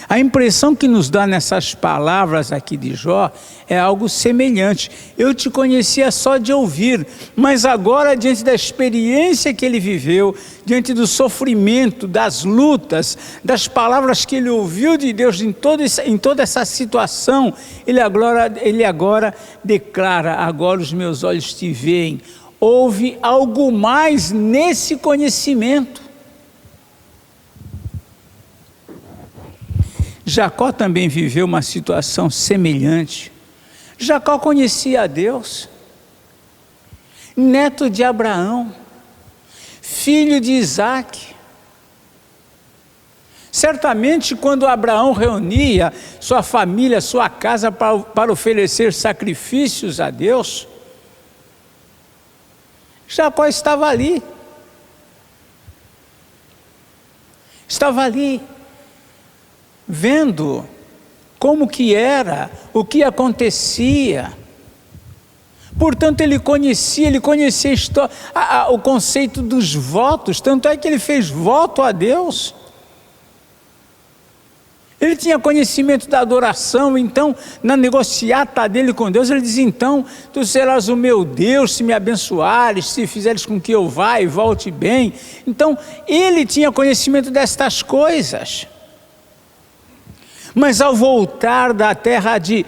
A impressão que nos dá nessas palavras aqui de Jó é algo semelhante. Eu te conhecia só de ouvir, mas agora, diante da experiência que ele viveu, diante do sofrimento, das lutas, das palavras que ele ouviu de Deus em toda essa situação, ele agora declara: agora os meus olhos te veem. Houve algo mais nesse conhecimento. Jacó também viveu uma situação semelhante. Jacó conhecia a Deus, neto de Abraão, filho de Isaac. Certamente, quando Abraão reunia sua família, sua casa para oferecer sacrifícios a Deus, Jacó estava ali. Estava ali, vendo como que era, o que acontecia. Portanto, ele conhecia o conceito dos votos, tanto é que ele fez voto a Deus. Ele tinha conhecimento da adoração, então, na negociata dele com Deus, ele diz: então, tu serás o meu Deus, se me abençoares, se fizeres com que eu vá e volte bem. Então, ele tinha conhecimento destas coisas. Mas ao voltar da terra de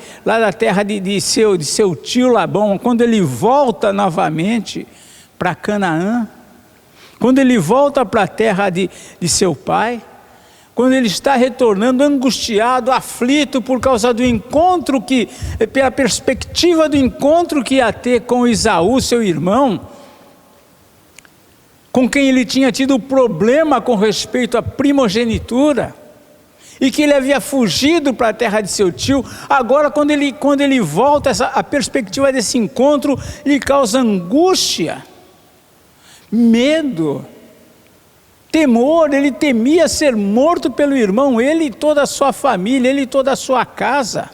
seu tio Labão, quando ele volta novamente para Canaã, quando ele volta para a terra de seu pai, quando ele está retornando angustiado, aflito por causa do encontro pela perspectiva do encontro que ia ter com Esaú, seu irmão, com quem ele tinha tido problema com respeito à primogenitura, e que ele havia fugido para a terra de seu tio. Agora, quando ele volta, a perspectiva desse encontro lhe causa angústia, medo, temor. Ele temia ser morto pelo irmão, ele e toda a sua família, ele e toda a sua casa.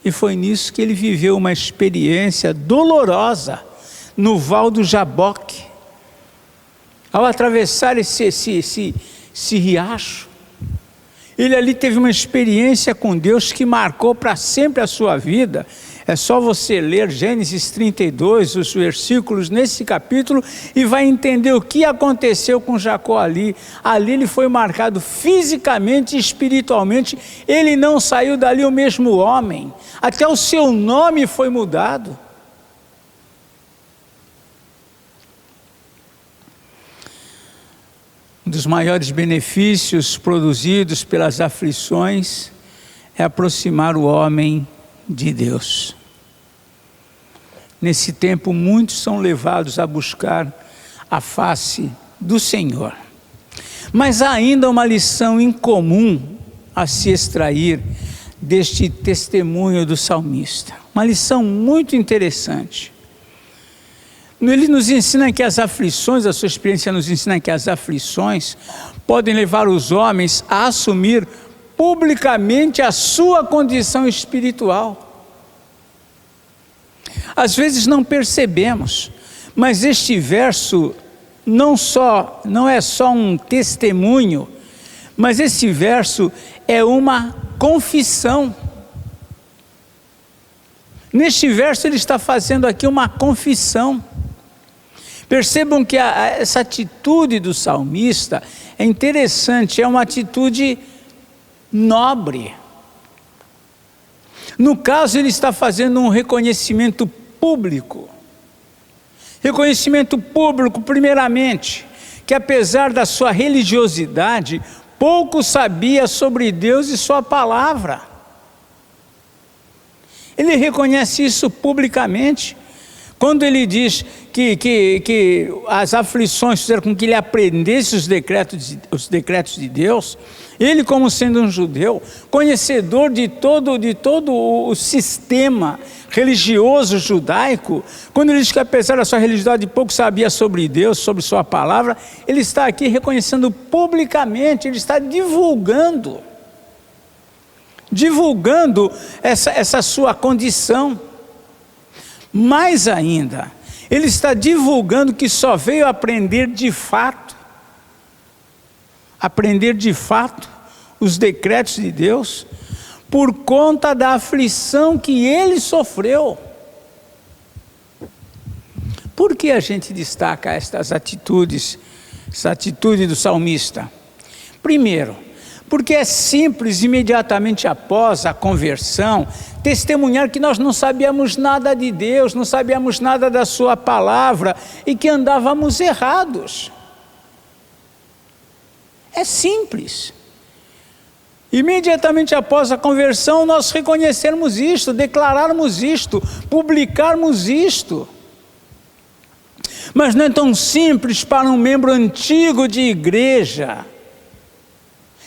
E foi nisso que ele viveu uma experiência dolorosa no Val do Jaboque. Ao atravessar esse riacho, ele ali teve uma experiência com Deus que marcou para sempre a sua vida. É só você ler Gênesis 32, os versículos nesse capítulo, e vai entender o que aconteceu com Jacó ali. Ali ele foi marcado fisicamente e espiritualmente. Ele não saiu dali o mesmo homem. Até o seu nome foi mudado. Um dos maiores benefícios produzidos pelas aflições é aproximar o homem de Deus. Nesse tempo, muitos são levados a buscar a face do Senhor. Mas há ainda uma lição incomum a se extrair deste testemunho do salmista. Uma lição muito interessante. Ele nos ensina que as aflições, a sua experiência nos ensina que as aflições podem levar os homens a assumir publicamente a sua condição espiritual. Às vezes não percebemos, mas este verso não é só um testemunho, mas esse verso é uma confissão. Neste verso ele está fazendo aqui uma confissão. Percebam que essa atitude do salmista é interessante, é uma atitude nobre. No caso, ele está fazendo um reconhecimento público. Reconhecimento público, primeiramente, que apesar da sua religiosidade, pouco sabia sobre Deus e sua palavra. Ele reconhece isso publicamente. Quando ele diz que as aflições fizeram com que ele aprendesse os decretos de Deus, ele, como sendo um judeu, conhecedor de todo o sistema religioso judaico, quando ele diz que apesar da sua religiosidade pouco sabia sobre Deus, sobre sua palavra, ele está aqui reconhecendo publicamente, ele está divulgando essa sua condição. Mais ainda, ele está divulgando que só veio aprender de fato os decretos de Deus por conta da aflição que ele sofreu. Por que a gente destaca estas atitudes, essa atitude do salmista? Primeiro, porque é simples, imediatamente após a conversão, testemunhar que nós não sabíamos nada de Deus, não sabíamos nada da sua palavra e que andávamos errados. É simples. Imediatamente após a conversão, nós reconhecermos isto, declararmos isto, publicarmos isto. Mas não é tão simples para um membro antigo de igreja,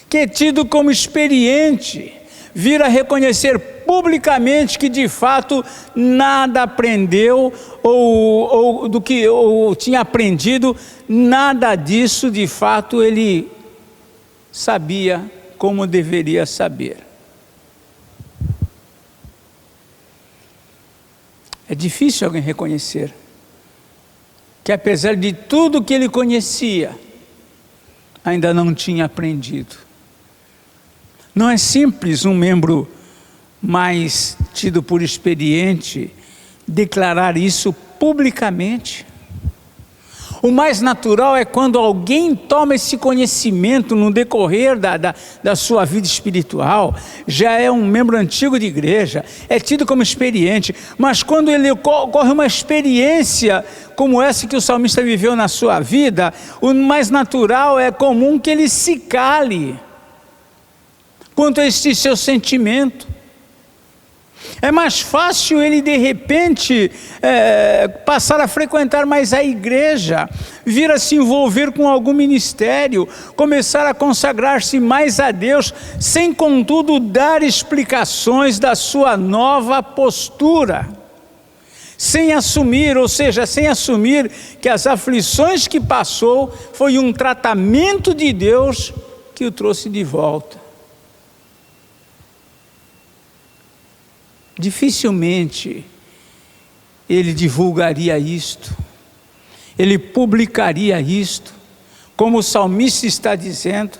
que é tido como experiente, vir a reconhecer publicamente que de fato nada aprendeu ou tinha aprendido, nada disso de fato ele sabia como deveria saber. É difícil alguém reconhecer que apesar de tudo que ele conhecia, ainda não tinha aprendido. Não é simples um membro mais tido por experiente declarar isso publicamente. O mais natural é quando alguém toma esse conhecimento no decorrer da sua vida espiritual, já é um membro antigo de igreja, é tido como experiente, mas quando ele ocorre uma experiência como essa que o salmista viveu na sua vida, o mais natural é comum que ele se cale quanto a este seu sentimento. É mais fácil ele, de repente, passar a frequentar mais a igreja, vir a se envolver com algum ministério, começar a consagrar-se mais a Deus, sem, contudo, dar explicações da sua nova postura. Sem assumir, ou seja, sem assumir que as aflições que passou foi um tratamento de Deus que o trouxe de volta. Dificilmente ele divulgaria isto, ele publicaria isto, como o salmista está dizendo.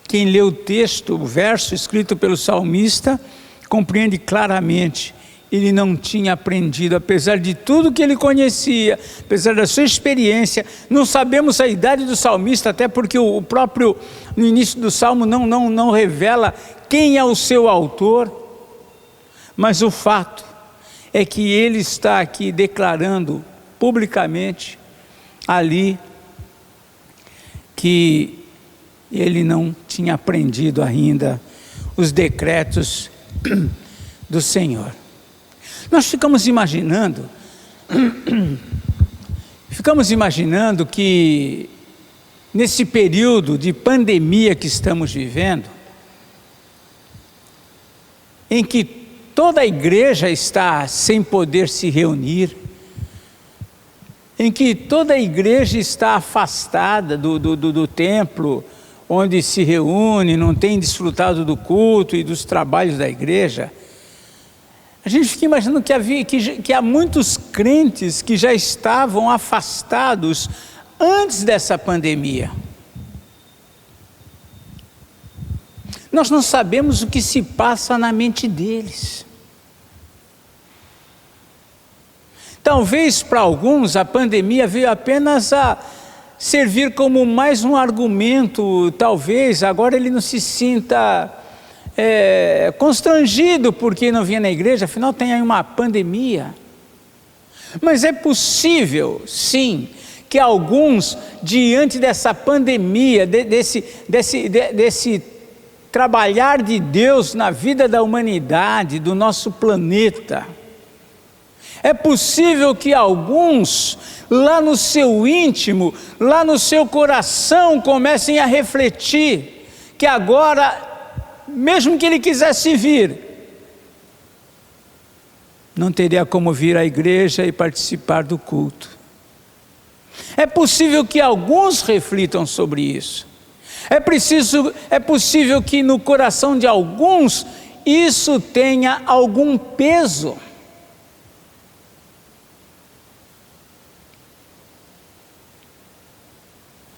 Quem lê o texto, o verso escrito pelo salmista, compreende claramente, ele não tinha aprendido, apesar de tudo que ele conhecia, apesar da sua experiência. Não sabemos a idade do salmista, até porque o próprio, no início do salmo, não revela quem é o seu autor, mas o fato é que ele está aqui declarando publicamente ali que ele não tinha aprendido ainda os decretos do Senhor. Nós ficamos imaginando que nesse período de pandemia que estamos vivendo, em que toda a igreja está sem poder se reunir, em que toda a igreja está afastada do templo, onde se reúne, não tem desfrutado do culto e dos trabalhos da igreja, a gente fica imaginando que há muitos crentes que já estavam afastados antes dessa pandemia. Nós não sabemos o que se passa na mente deles. Talvez para alguns a pandemia veio apenas a servir como mais um argumento, talvez agora ele não se sinta constrangido porque não vinha na igreja, afinal tem aí uma pandemia. Mas é possível, sim, que alguns, diante dessa pandemia, desse trabalhar de Deus na vida da humanidade, do nosso planeta, é possível que alguns, lá no seu íntimo, lá no seu coração, comecem a refletir que agora, mesmo que ele quisesse vir, não teria como vir à igreja e participar do culto. É possível que alguns reflitam sobre isso. É possível que no coração de alguns isso tenha algum peso.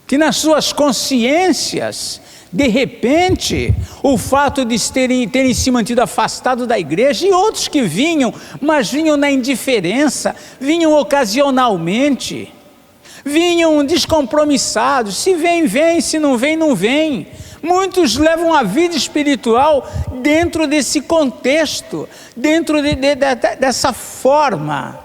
Que nas suas consciências, de repente, o fato de terem se mantido afastados da igreja, e outros que vinham, mas vinham na indiferença, vinham ocasionalmente, vinham descompromissados, se vem, vem, se não vem, não vem. Muitos levam a vida espiritual dentro desse contexto, dentro dessa forma.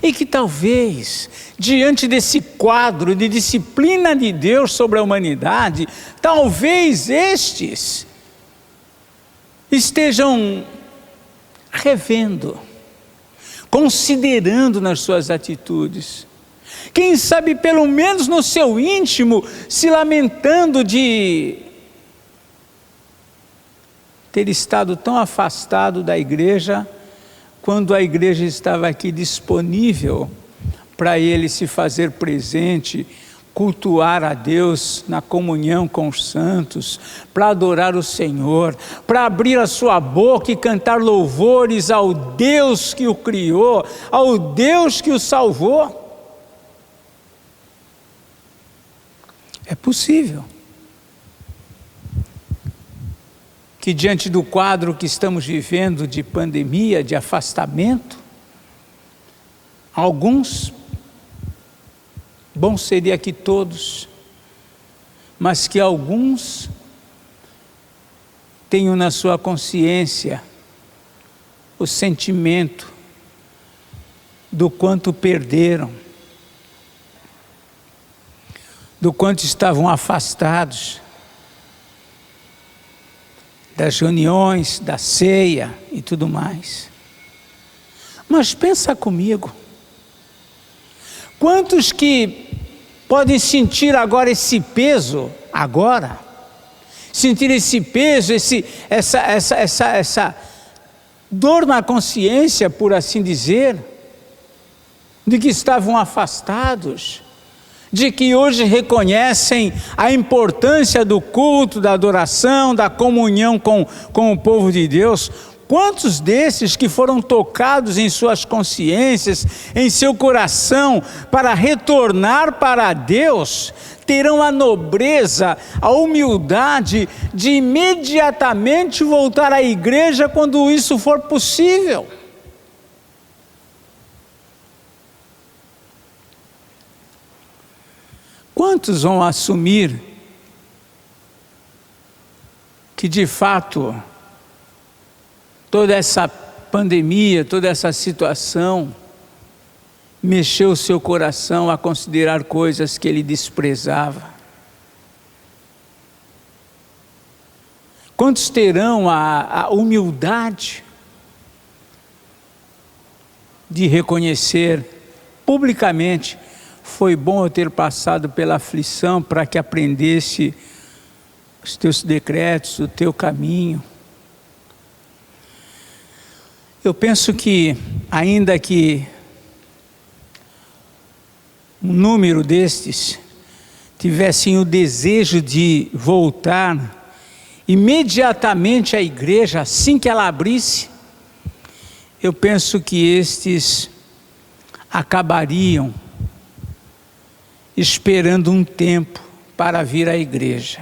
E que talvez, diante desse quadro de disciplina de Deus sobre a humanidade, talvez estes estejam revendo, considerando nas suas atitudes, quem sabe pelo menos no seu íntimo, se lamentando de ter estado tão afastado da igreja, quando a igreja estava aqui disponível para ele se fazer presente, cultuar a Deus na comunhão com os santos, para adorar o Senhor, para abrir a sua boca e cantar louvores ao Deus que o criou, ao Deus que o salvou. É possível que diante do quadro que estamos vivendo de pandemia, de afastamento, alguns, bom seria que todos, mas que alguns tenham na sua consciência o sentimento do quanto perderam, do quanto estavam afastados, das reuniões, da ceia e tudo mais. Mas pensa comigo, quantos que podem sentir agora esse peso, sentir esse peso, essa dor na consciência, por assim dizer, de que estavam afastados, de que hoje reconhecem a importância do culto, da adoração, da comunhão com o povo de Deus. Quantos desses que foram tocados em suas consciências, em seu coração, para retornar para Deus, terão a nobreza, a humildade de imediatamente voltar à igreja quando isso for possível? Quantos vão assumir que de fato toda essa pandemia, toda essa situação mexeu o seu coração a considerar coisas que ele desprezava? Quantos terão a humildade de reconhecer publicamente: foi bom eu ter passado pela aflição para que aprendesse os teus decretos, o teu caminho? Eu penso que, ainda que um número destes tivessem o desejo de voltar imediatamente à igreja assim que ela abrisse, eu penso que estes acabariam esperando um tempo para vir à igreja,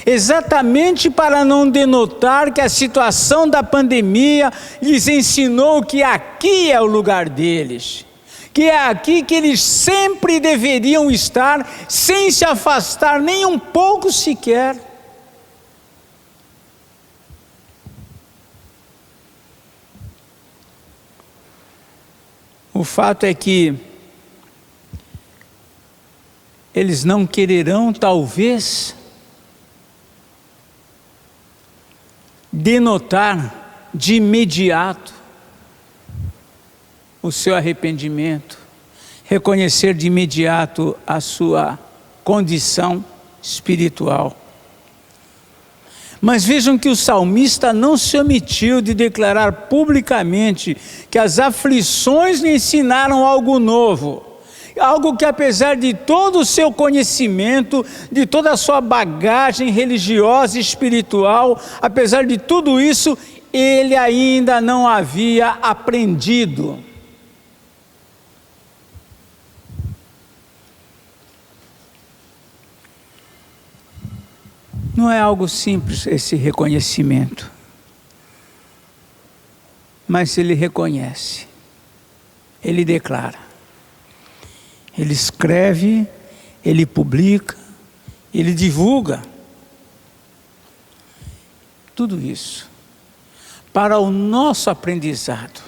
exatamente para não denotar que a situação da pandemia lhes ensinou que aqui é o lugar deles, que é aqui que eles sempre deveriam estar, sem se afastar nem um pouco sequer. O fato é que eles não quererão, talvez, denotar de imediato o seu arrependimento, reconhecer de imediato a sua condição espiritual. Mas vejam que o salmista não se omitiu de declarar publicamente que as aflições lhe ensinaram algo novo, algo que, apesar de todo o seu conhecimento, de toda a sua bagagem religiosa e espiritual, apesar de tudo isso, ele ainda não havia aprendido. Não é algo simples esse reconhecimento, mas ele reconhece, ele declara. Ele escreve, ele publica, ele divulga. Tudo isso para o nosso aprendizado.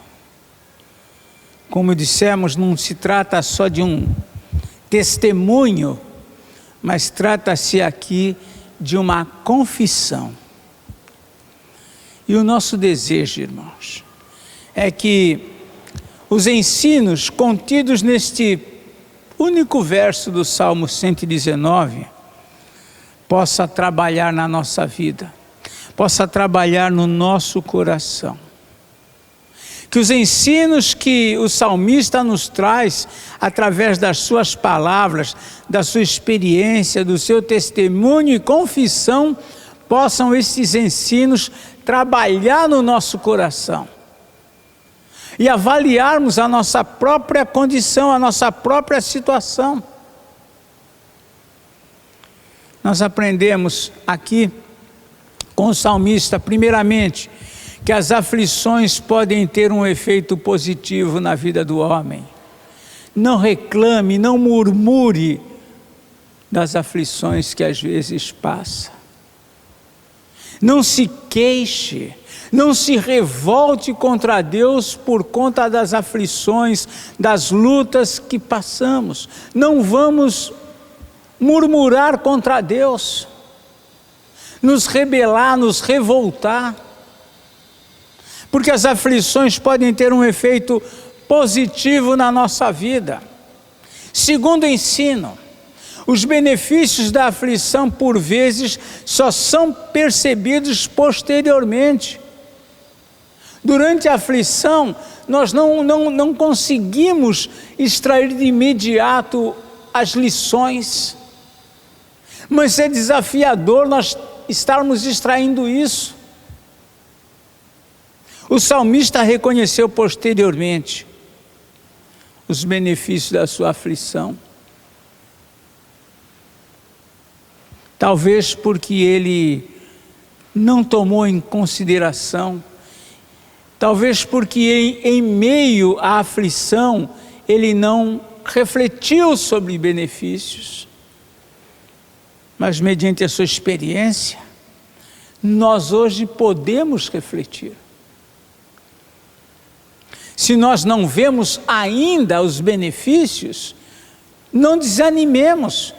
Como dissemos, não se trata só de um testemunho, mas trata-se aqui de uma confissão. E o nosso desejo, irmãos, é que os ensinos contidos neste único verso do Salmo 119 possa trabalhar na nossa vida, possa trabalhar no nosso coração. Que os ensinos que o salmista nos traz, através das suas palavras, da sua experiência, do seu testemunho e confissão, possam esses ensinos trabalhar no nosso coração. E avaliarmos a nossa própria condição, a nossa própria situação. Nós aprendemos aqui com o salmista, primeiramente, que as aflições podem ter um efeito positivo na vida do homem. Não reclame, não murmure das aflições que às vezes passa. Não se queixe, não se revolte contra Deus por conta das aflições, das lutas que passamos. Não vamos murmurar contra Deus. nos rebelar, nos revoltar. Porque as aflições podem ter um efeito positivo na nossa vida. Segundo o ensino, os benefícios da aflição, por vezes, só são percebidos posteriormente. Durante a aflição, nós não conseguimos extrair de imediato as lições. Mas é desafiador nós estarmos extraindo isso. O salmista reconheceu posteriormente os benefícios da sua aflição. Talvez porque ele não tomou em consideração, talvez porque em meio à aflição ele não refletiu sobre benefícios. Mas mediante a sua experiência, nós hoje podemos refletir. Se nós não vemos ainda os benefícios, não desanimemos.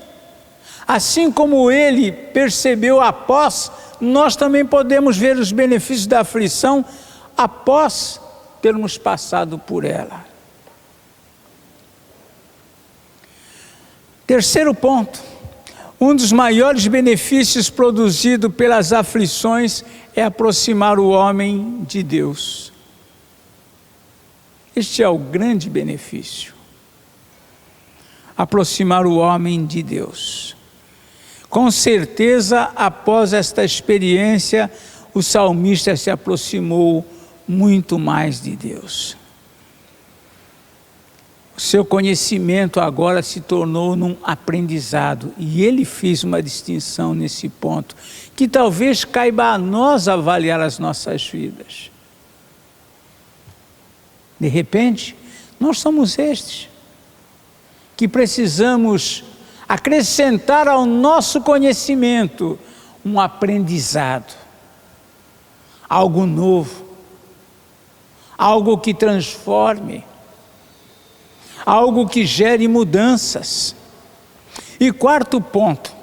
Assim como ele percebeu após, nós também podemos ver os benefícios da aflição após termos passado por ela. Terceiro ponto, um dos maiores benefícios produzidos pelas aflições é aproximar o homem de Deus. Este é o grande benefício. Aproximar o homem de Deus. Com certeza, após esta experiência, o salmista se aproximou muito mais de Deus. O seu conhecimento agora se tornou num aprendizado, e ele fez uma distinção nesse ponto, que talvez caiba a nós avaliar as nossas vidas. De repente, nós somos estes, que precisamos acrescentar ao nosso conhecimento um aprendizado, algo novo, algo que transforme, algo que gere mudanças. E quarto ponto,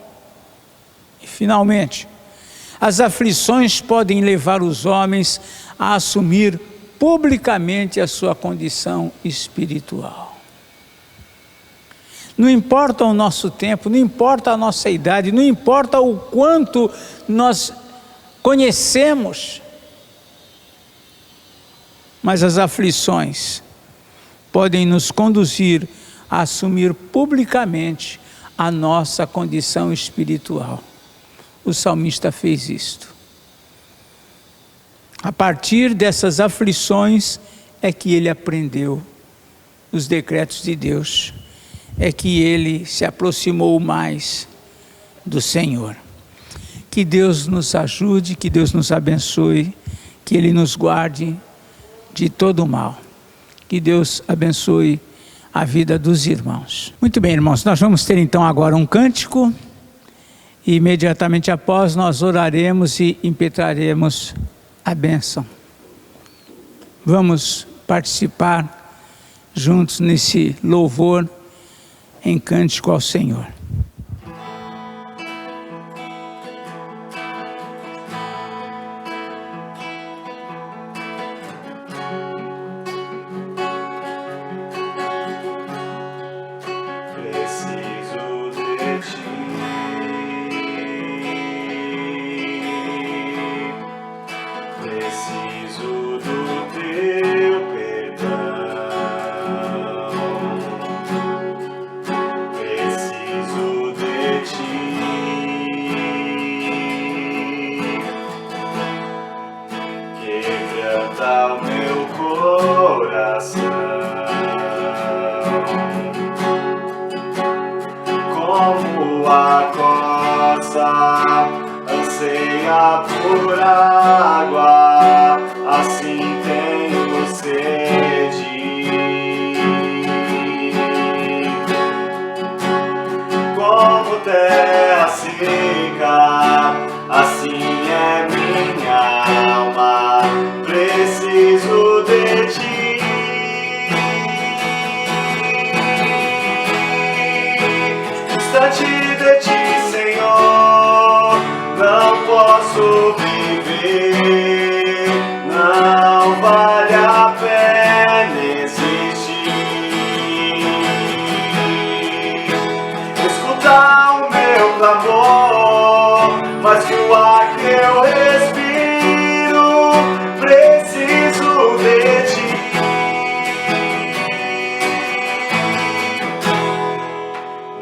e finalmente, as aflições podem levar os homens a assumir publicamente a sua condição espiritual. Não importa o nosso tempo, não importa a nossa idade, não importa o quanto nós conhecemos, mas as aflições podem nos conduzir a assumir publicamente a nossa condição espiritual. O salmista fez isto. A partir dessas aflições é que ele aprendeu os decretos de Deus, é que ele se aproximou mais do Senhor. Que Deus nos ajude, que Deus nos abençoe, que Ele nos guarde de todo o mal. Que Deus abençoe a vida dos irmãos. Muito bem, irmãos, nós vamos ter então agora um cântico, e imediatamente após nós oraremos e impetraremos a bênção. Vamos participar juntos nesse louvor em cântico ao Senhor. Preciso de ti. Preciso do teu perdão. Preciso de ti. Quebranta o meu coração. Como a corça anseia por água, assim tenho sede. Como terra seca, assim é minha alma, preciso de ti. Distante de ti, Senhor, não posso o ar que eu respiro, preciso de ti.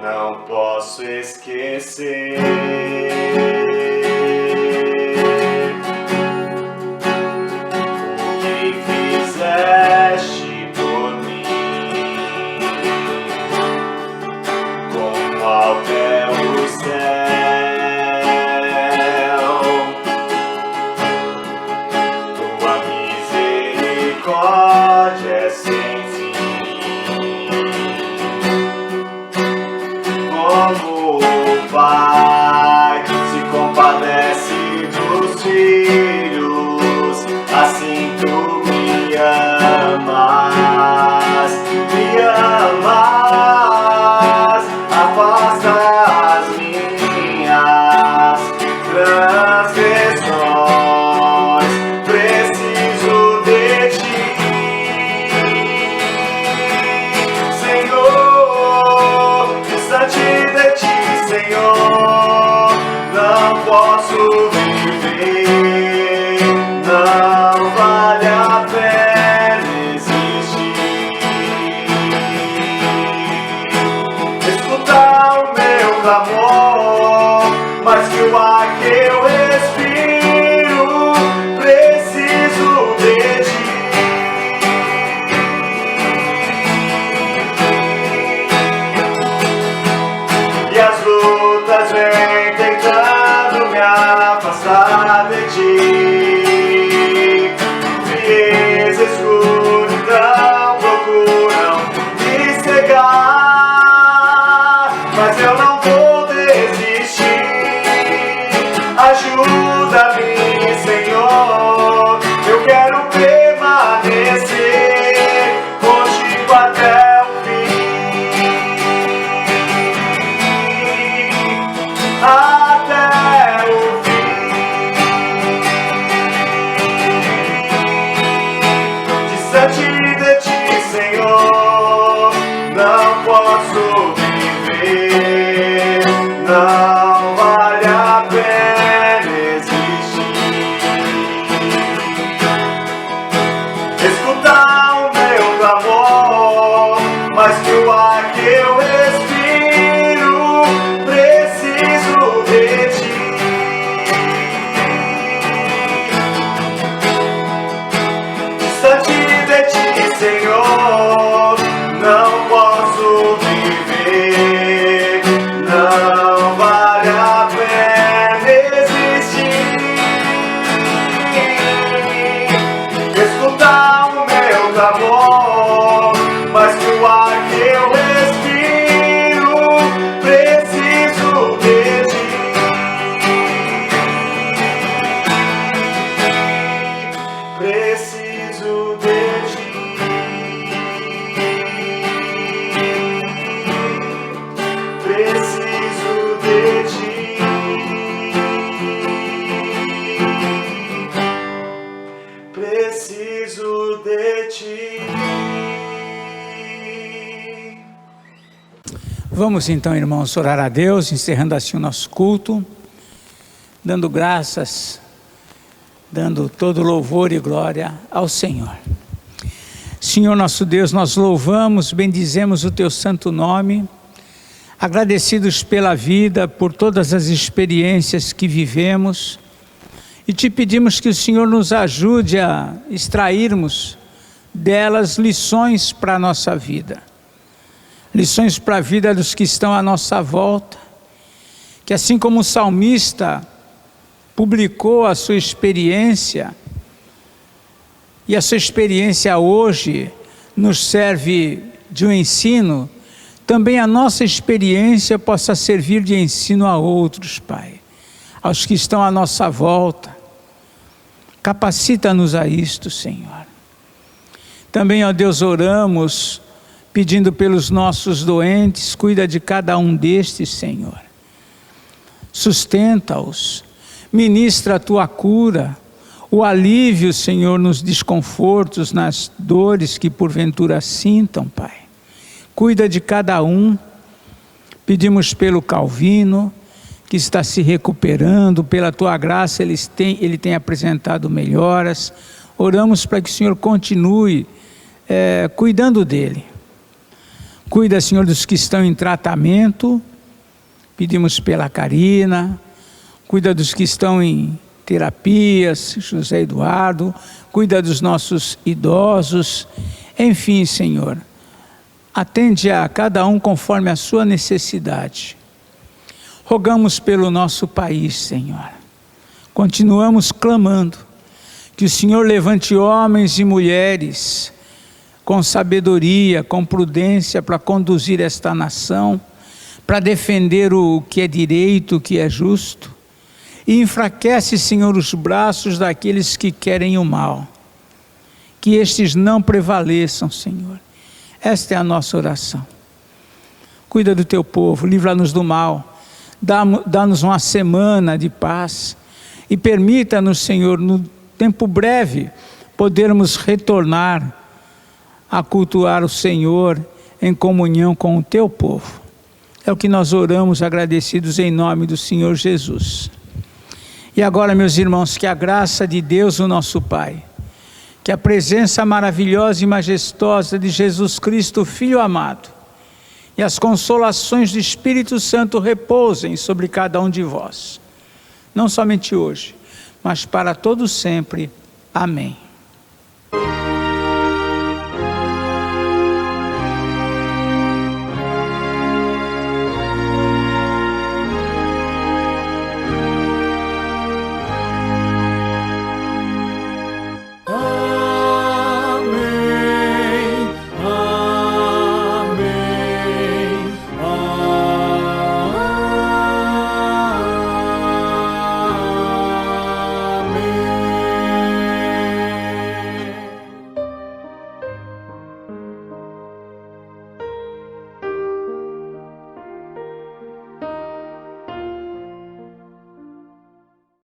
Não posso esquecer o que fizeste por mim. Como até o céu, tua misericórdia é sem fim. Como o Pai se compadece dos filhos, assim tu me amas, afasta as minhas transgressões, preciso de ti, Senhor, distante de ti, Senhor, não posso viver, não vale a pena existir. Escutar o meu clamor, mais que o ar que eu respiro, preciso de ti. E as lutas vêm tentando me afastar de ti. Frieza e escuridão procuram me cegar, mas eu não vou desistir. Ajuda-me, Senhor, eu quero permanecer contigo até o fim. Até o fim. Distante de ti, Senhor, não posso viver, não vale a pena existir. Escutar o meu clamor, mais que o ar que eu respiro, preciso de ti. Distante de ti, Senhor, não posso viver, não vale a pena existir. Escutar o meu clamor, mais que o ar que eu respiro, preciso de ti. Preciso de ti. Preciso de ti. Preciso de ti. Vamos então, irmãos, orar a Deus, encerrando assim o nosso culto, dando graças, dando todo louvor e glória ao Senhor. Senhor nosso Deus, nós louvamos, bendizemos o Teu santo nome, agradecidos pela vida, por todas as experiências que vivemos, e Te pedimos que o Senhor nos ajude a extrairmos delas lições para a nossa vida, lições para a vida dos que estão à nossa volta, que assim como o salmista publicou a sua experiência, e a sua experiência hoje nos serve de um ensino, também a nossa experiência possa servir de ensino a outros, Pai, aos que estão à nossa volta. Capacita-nos a isto, Senhor. Também, ó Deus, oramos pedindo pelos nossos doentes, cuida de cada um destes, Senhor. Sustenta-os, ministra a Tua cura, o alívio, Senhor, nos desconfortos, nas dores que porventura sintam, Pai. Cuida de cada um. Pedimos pelo Calvino, que está se recuperando, pela tua graça ele tem apresentado melhoras. Oramos para que o Senhor continue cuidando dele. Cuida, Senhor, dos que estão em tratamento, pedimos pela Karina. Cuida dos que estão em terapias, José Eduardo. Cuida dos nossos idosos. Enfim, Senhor, atende a cada um conforme a sua necessidade. Rogamos pelo nosso país, Senhor. Continuamos clamando que o Senhor levante homens e mulheres com sabedoria, com prudência para conduzir esta nação, para defender o que é direito, o que é justo, e enfraquece, Senhor, os braços daqueles que querem o mal. Que estes não prevaleçam, Senhor. Esta é a nossa oração. Cuida do teu povo, livra-nos do mal. Dá-nos uma semana de paz e permita-nos, Senhor, no tempo breve, podermos retornar a cultuar o Senhor em comunhão com o teu povo. É o que nós oramos agradecidos em nome do Senhor Jesus. E agora, meus irmãos, que a graça de Deus, o nosso Pai, que a presença maravilhosa e majestosa de Jesus Cristo, Filho amado, e as consolações do Espírito Santo repousem sobre cada um de vós, não somente hoje, mas para todo sempre. Amém.